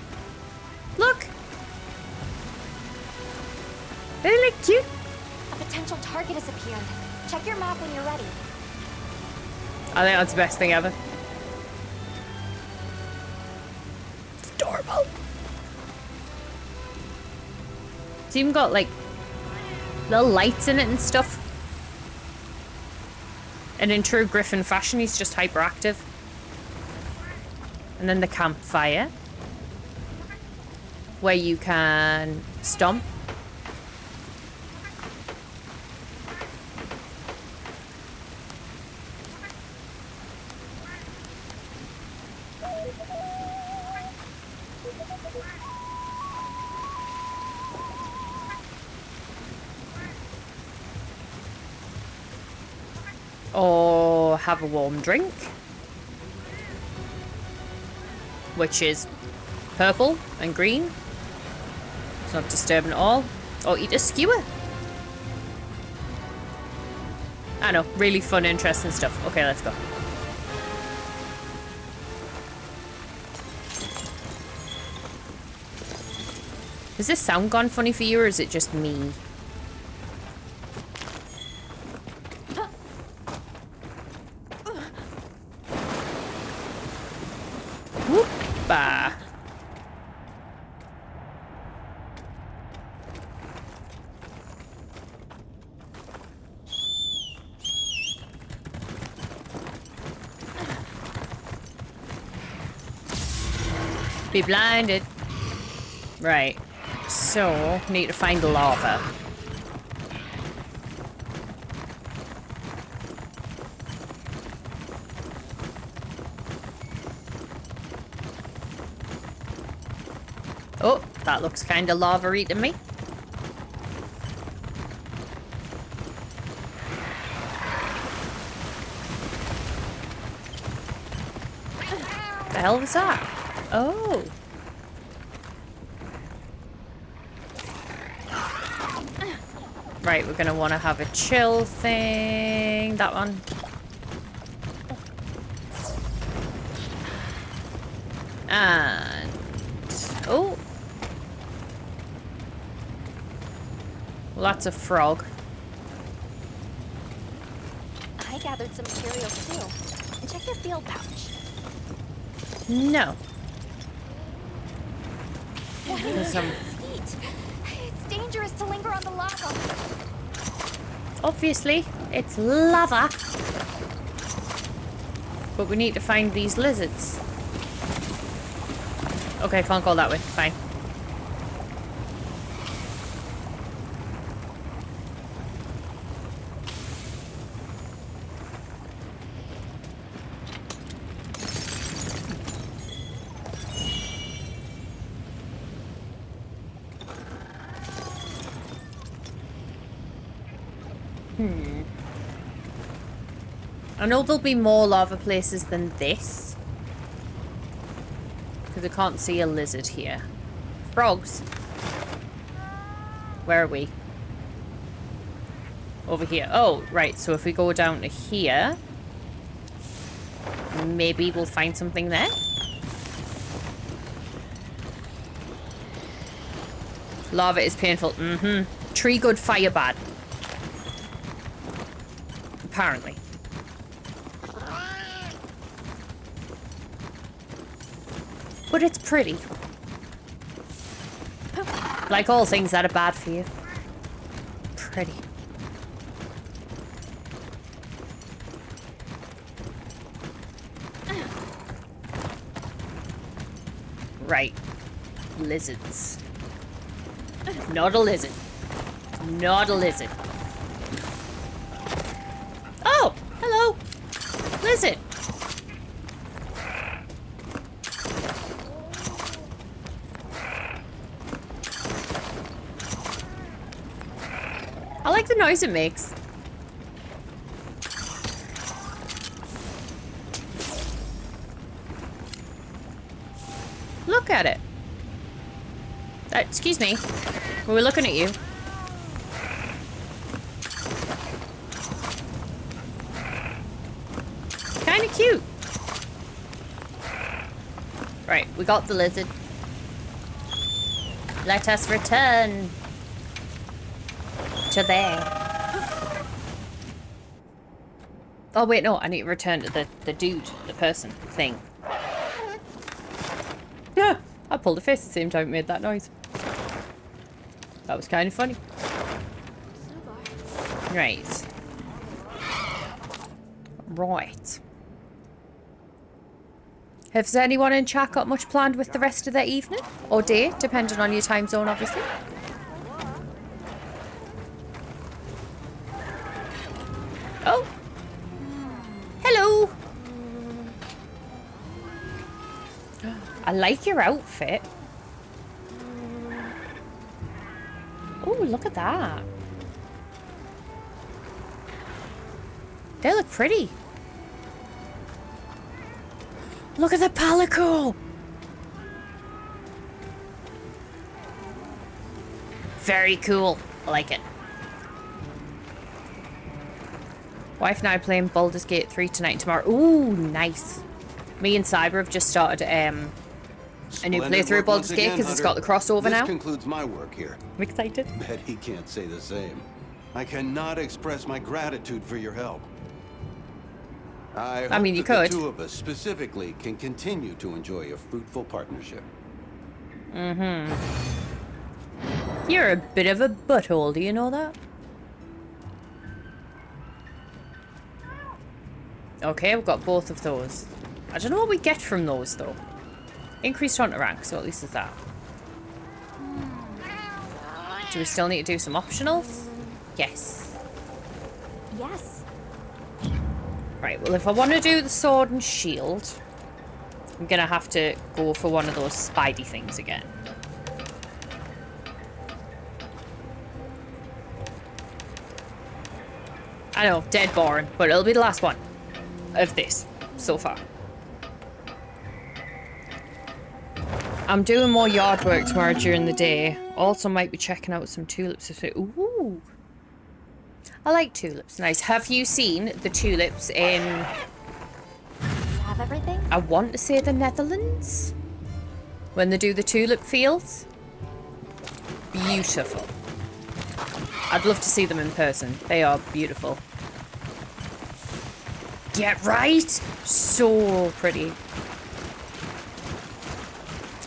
Look! They look cute. A potential target has appeared. Check your map when you're ready. I think that's the best thing ever. It's adorable. It's even got like little lights in it and stuff. And in true Griffin fashion, he's just hyperactive. And then the campfire, where you can stomp. Or have a warm drink, which is purple and green. It's not disturbing at all. Or eat a skewer. I know, really fun, interesting stuff. Okay, let's go. Has this sound gone funny for you, or is it just me? Whoop-ah. Be blinded. Right. So, need to find the lava. Oh, that looks kind of lava-y to me. The hell was that? Oh. Right, we're gonna want to have a chill thing. That one. And... oh. Well, that's a frog. I gathered some materials too. And check your field pouch. No. There's some... It's dangerous to linger on the lava. obviously, it's lava. But we need to find these lizards. Okay, can't go that way. Fine. I know there'll be more lava places than this. Because I can't see a lizard here. Frogs. Where are we? Over here. Oh, right. So if we go down to here, maybe we'll find something there. Lava is painful. Mm-hmm. Tree good, fire bad. Apparently. But it's pretty. Like all things that are bad for you. Pretty. Right. Lizards. Not a lizard. Not a lizard. Oh! Hello! Lizard! I like the noise it makes. Look at it. Excuse me. We were looking at you. Kind of cute. Right, we got the lizard. Let us return to there. Oh wait, no, I need to return to the dude, the person thing. Yeah, I pulled a face at the same time it made that noise. That was kind of funny. Right. Right. Has anyone in chat got much planned with the rest of their evening? Or day, depending on your time zone, obviously. Oh. Hello. I like your outfit. Oh, look at that. They look pretty. Look at the palico. Very cool. I like it. Wife and I are playing Baldur's Gate 3 tonight and tomorrow. Ooh, nice. Me and Cyber have just started a new playthrough of Baldur's Gate because it's got the crossover now. This concludes my work here. I'm excited. Bet he can't say the same. I cannot express my gratitude for your help. I mean, you could. The two of us specifically can continue to enjoy a fruitful partnership. Mm-hmm. You're a bit of a butthole, do you know that? Okay, we've got both of those. I don't know what we get from those, though. Increased hunter rank, so at least it's that. Do we still need to do some optionals? Yes. Yes. Right, well, if I want to do the sword and shield, I'm going to have to go for one of those spidey things again. I know, dead boring, but it'll be the last one of this so far. I'm doing more yard work tomorrow during the day. Also might be checking out some tulips. Ooh. I like tulips. Nice. Have you seen the tulips in... You have everything? I want to say the Netherlands? When they do the tulip fields? Beautiful. I'd love to see them in person. They are beautiful. Get right? So pretty.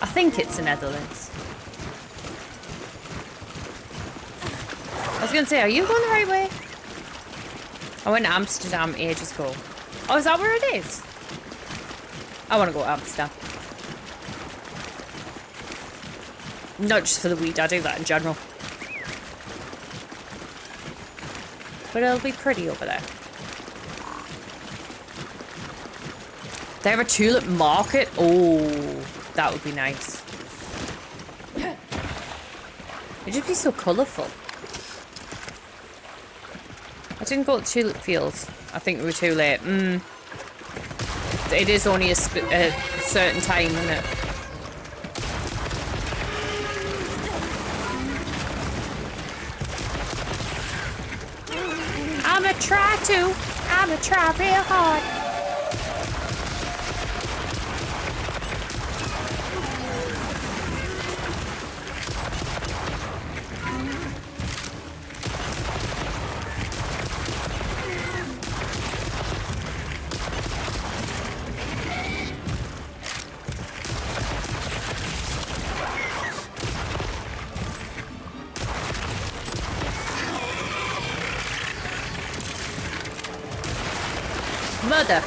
I think it's the Netherlands. I was going to say, are you going the right way? I went to Amsterdam ages ago. Oh, is that where it is? I want to go to Amsterdam. Not just for the weed, I do that in general. But it'll be pretty over there. They have a tulip market? Oh, that would be nice. It'd just be so colourful. I didn't go to tulip fields. I think we were too late. It is only a certain time, isn't it? I'ma try real hard. Mother.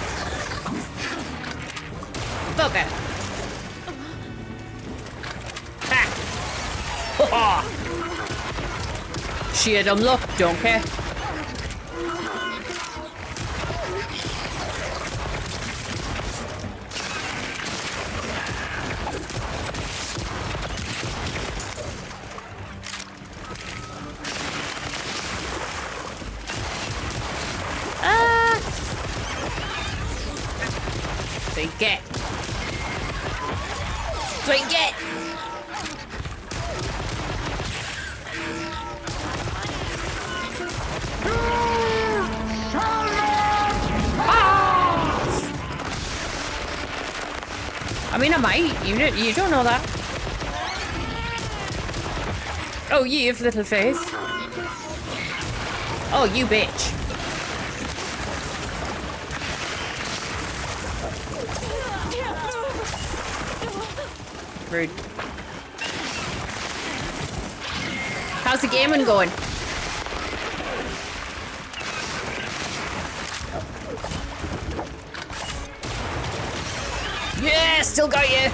Fucker. Ha. Sheer dumb luck, don't care. Get. Sweet get. I mean, I might. You don't know that. Oh, you have little face. Oh, you bitch. Rude. How's the gaming going? Yeah, still got you.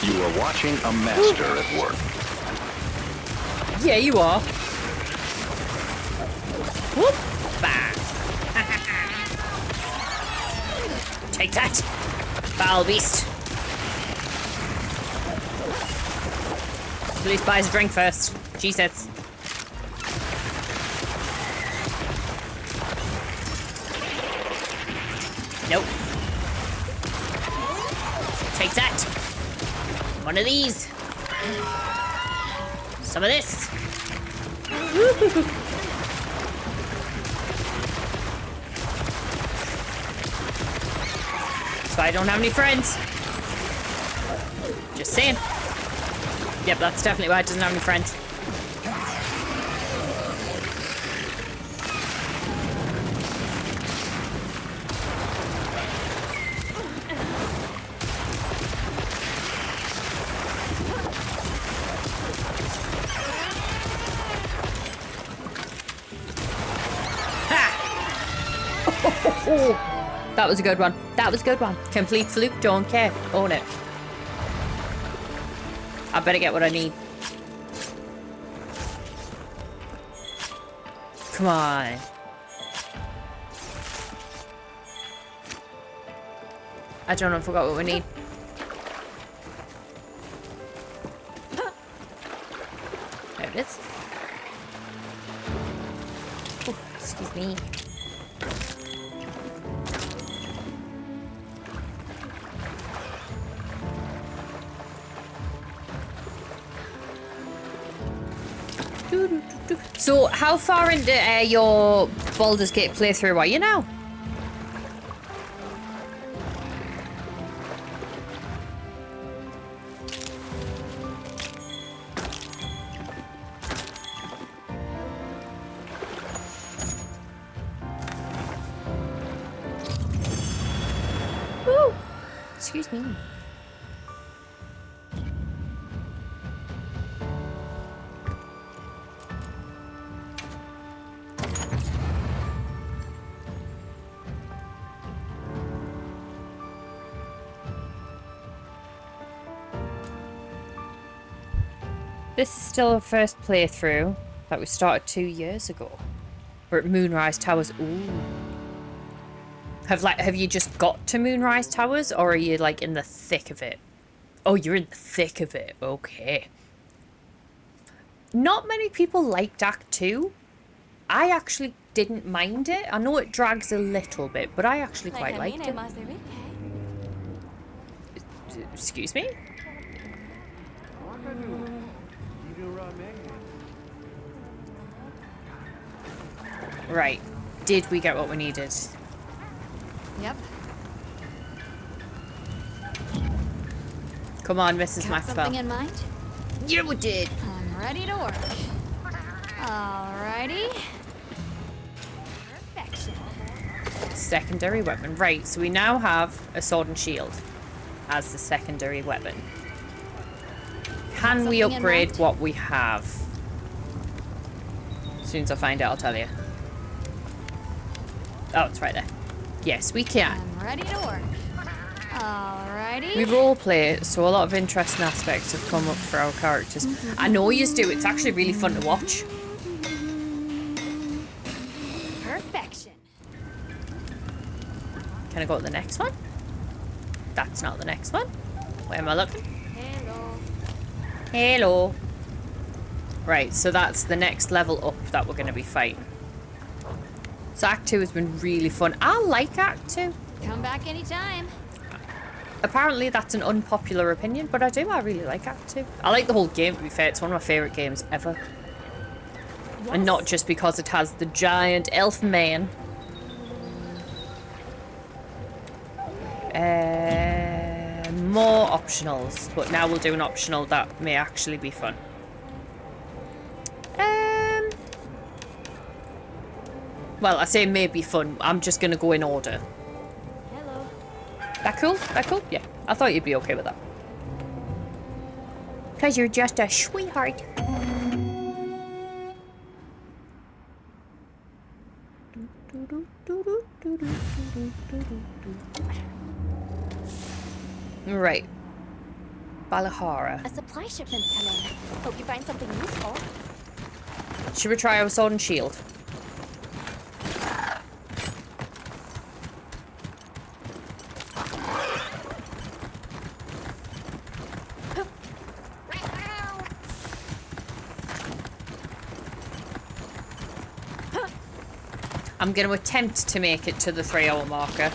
You are watching a master at work. Yeah, you are. Whoop! Bang. Take that, foul beast. Please buy his drink first. Jesus. Nope. Take that. One of these. Some of this. So I don't have any friends. Just saying. Yep, that's definitely why it doesn't have any friends. That was a good one. That was a good one. Complete fluke, don't care. Own it. I better get what I need. Come on. I don't know, I forgot what we need. There it is. Ooh, excuse me. So, how far into your Baldur's Gate playthrough are you now? Woo! Excuse me. This is still a first playthrough that we started 2 years ago. We're at Moonrise Towers. Ooh. Have you just got to Moonrise Towers, or are you like in the thick of it? Oh, you're in the thick of it. Okay. Not many people liked Act 2. I actually didn't mind it. I know it drags a little bit, but I actually quite liked it. Excuse me? Right. Did we get what we needed? Yep. Come on, Mrs. Got Maxwell. something in mind? Yeah, we did. I'm ready to work. Alrighty. Perfection. Secondary weapon. Right, so we now have a sword and shield as the secondary weapon. Can we upgrade what we have? As soon as I find out, I'll tell you. Oh, it's right there. Yes, we can. I'm ready to work. Alrighty. We roleplay, so a lot of interesting aspects have come up for our characters. I know you do. It's actually really fun to watch. Perfection. Can I go to the next one? That's not the next one. Where am I looking? Hello. Hello. Right, so that's the next level up that we're going to be fighting. So Act 2 has been really fun. I like Act 2. Come back anytime. Apparently that's an unpopular opinion, but I do. I really like Act 2. I like the whole game, to be fair. It's one of my favourite games ever. Yes. And not just because it has the giant elf man. More optionals, but now we'll do an optional that may actually be fun. Well, I say may be fun. I'm just going to go in order. Hello. That cool? That cool? Yeah. I thought you'd be okay with that. Because you're just a sweetheart. Right. Balahara. A supply shipment's come in. Hope you find something useful. Should we try our sword and shield? I'm going to attempt to make it to the 3-hour marker.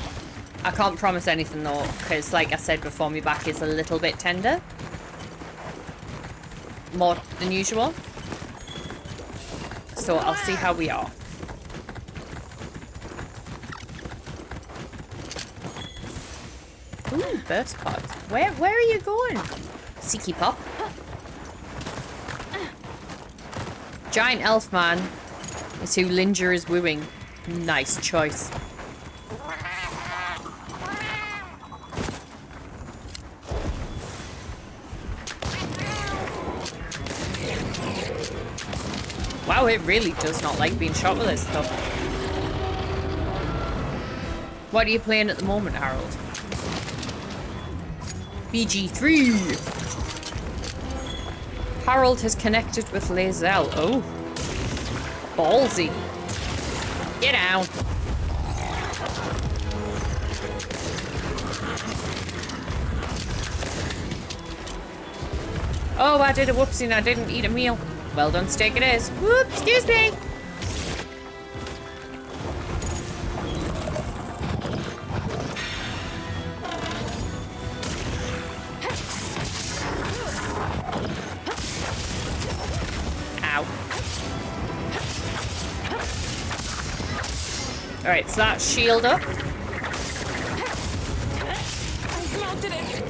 I can't promise anything though, because like I said before, my back is a little bit tender. More than usual. So I'll see how we are. Ooh, burst pods. Where are you going? Seeky Pop. Giant elf man is who Linger is wooing. Nice choice. Wow, it really does not like being shot with this stuff. What are you playing at the moment, Harold? BG3. Harold has connected with Lae'zel. Oh. Ballsy. Get down. Oh, I did a whoopsie and I didn't eat a meal. Well done, steak it is. Whoops, excuse me. Ow. Alright, so that's shield up. I've mounted it.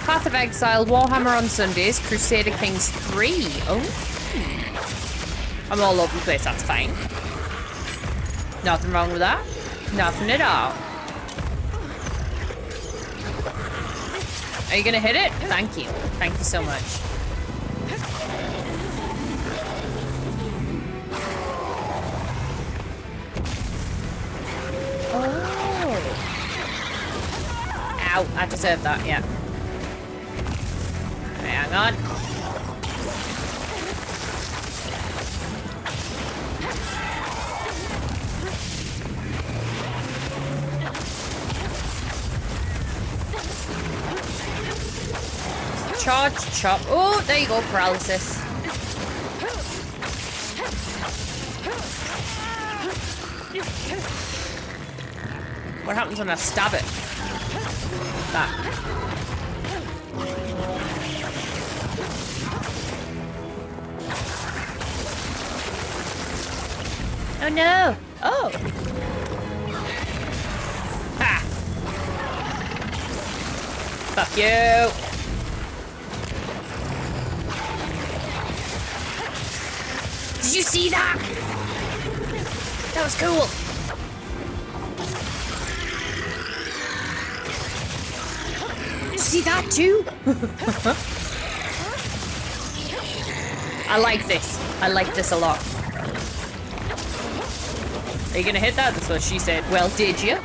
Path of Exile, Warhammer on Sundays, Crusader Kings 3. Oh. I'm all over the place, that's fine. Nothing wrong with that. Nothing at all. Are you gonna hit it? Thank you. Thank you so much. Oh. Ow, I deserve that, yeah. Hang on. Charge, chop. Oh, there you go, paralysis. What happens when I stab it? That. Oh no! Oh! Ha! Fuck you! Did you see that? That was cool. Did you see that too? I like this. I like this a lot. Are you gonna hit that? That's what she said. Well, did you?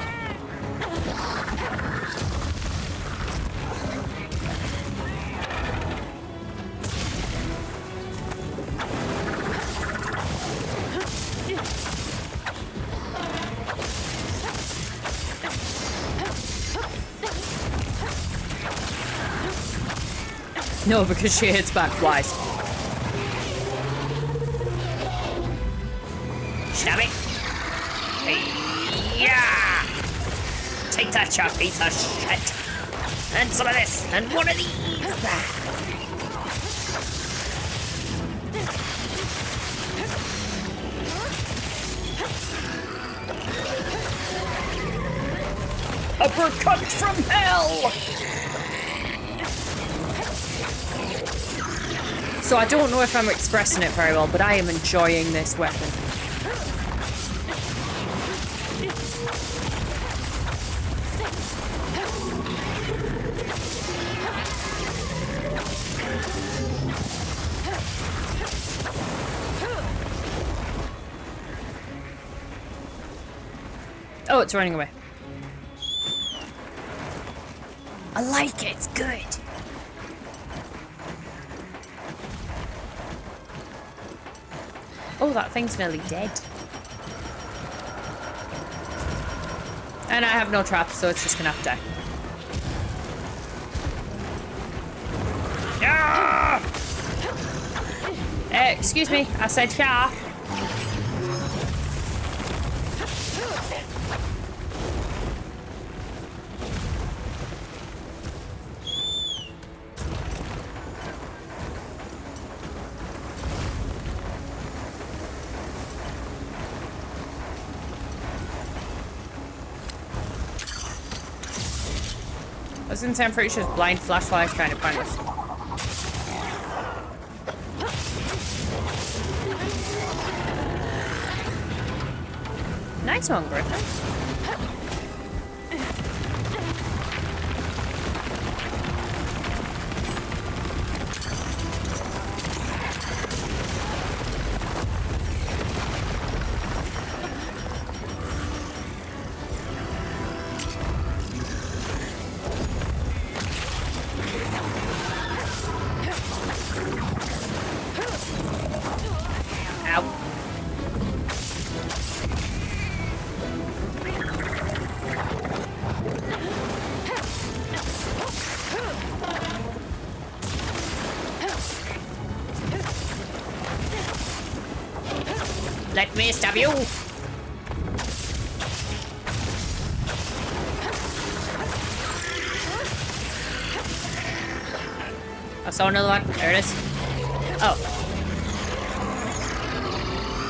No, because she hits back twice. Stab it. Yeah! Take that, you piece of shit. And some of this. And one of these. Uppercut from hell! So I don't know if I'm expressing it very well, but I am enjoying this weapon. Oh, it's running away. I like it, it's good. Oh, that thing's nearly dead. And I have no traps, so it's just gonna have to die. Ah! Excuse me, I said yeah. I was gonna say, I'm pretty sure blind flashlight is kind of pointless. Nice one, Griffin. Let me stab you! I saw another one. There it is. Oh.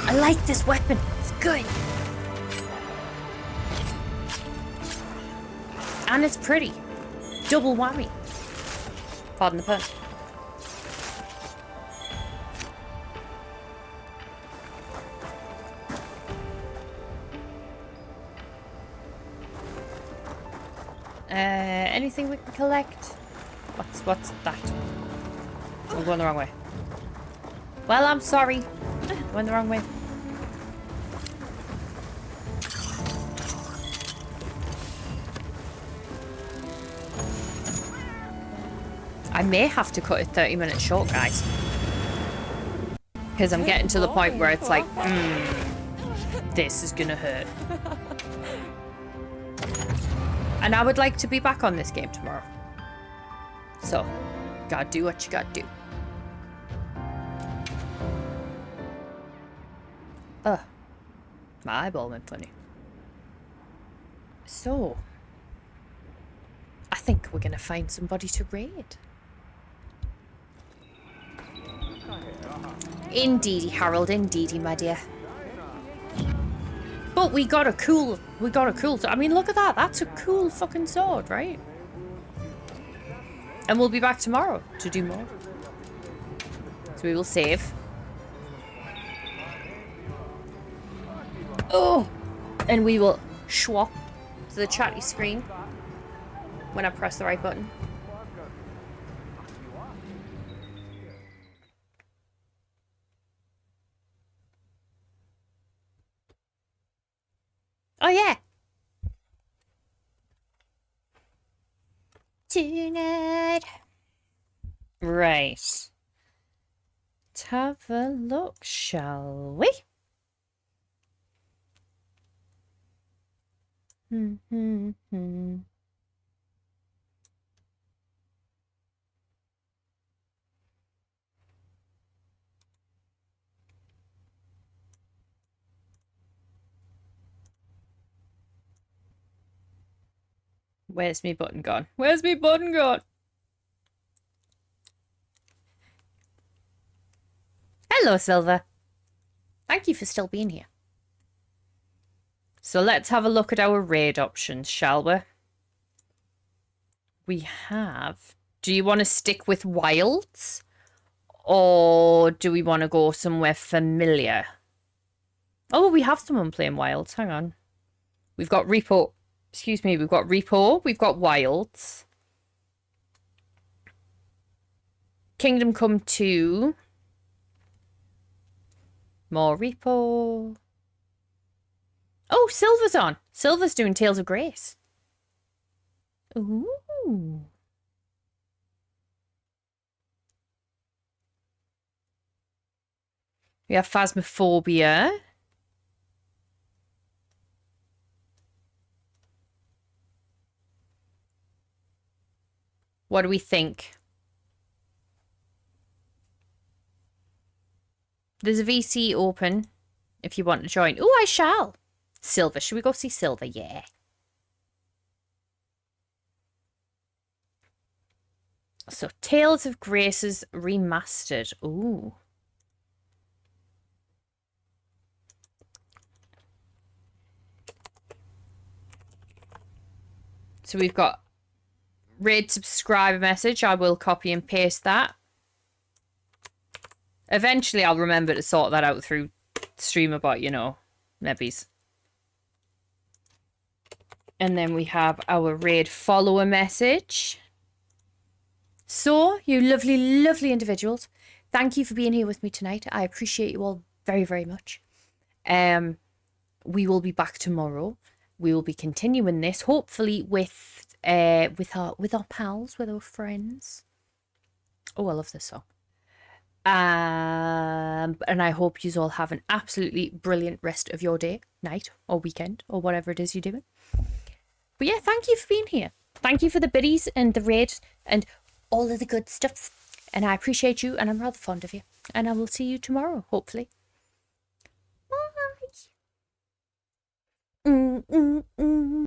I like this weapon. It's good. And it's pretty. Double whammy. Pardon the pun. Anything we can collect? What's that? I'm going the wrong way. Well, I'm sorry. Went the wrong way. I may have to cut it 30 minutes short, guys. Because I'm getting to the point where it's like, this is gonna hurt. And I would like to be back on this game tomorrow. So, gotta do what you gotta do. Ugh. My eyeball went funny. So, I think we're gonna find somebody to raid. Indeedy, Harold, indeedy, my dear. But we got a cool, I mean, look at that. That's a cool fucking sword, right? And we'll be back tomorrow to do more. So we will save. Oh! And we will swap to the chatty screen when I press the right button. Oh yeah. Tonight. Right. Let's have a look, shall we? Where's me button gone? Where's me button gone? Hello, Silver. Thank you for still being here. So let's have a look at our raid options, shall we? We have... Do you want to stick with wilds? Or do we want to go somewhere familiar? Oh, we have someone playing wilds. Hang on. We've got Repo... Excuse me, we've got Repo, we've got Wilds. Kingdom Come 2. More Repo. Oh, Silver's on. Silver's doing Tales of Grace. Ooh. We have Phasmophobia. What do we think? There's a VC open if you want to join. Oh, I shall. Silver. Should we go see Silver? Yeah. So, Tales of Graces Remastered. Ooh. So, we've got raid subscriber message. I will copy and paste that. Eventually, I'll remember to sort that out through StreamerBot, you know. Nebbies. And then we have our raid follower message. So, you lovely, lovely individuals, thank you for being here with me tonight. I appreciate you all very, very much. We will be back tomorrow. We will be continuing this, hopefully with our pals, with our friends. Oh, I love this song. And I hope you all have an absolutely brilliant rest of your day, night, or weekend, or whatever it is you're doing. But yeah, thank you for being here. Thank you for the biddies and the raid and all of the good stuff. And I appreciate you, and I'm rather fond of you. And I will see you tomorrow, hopefully. Bye.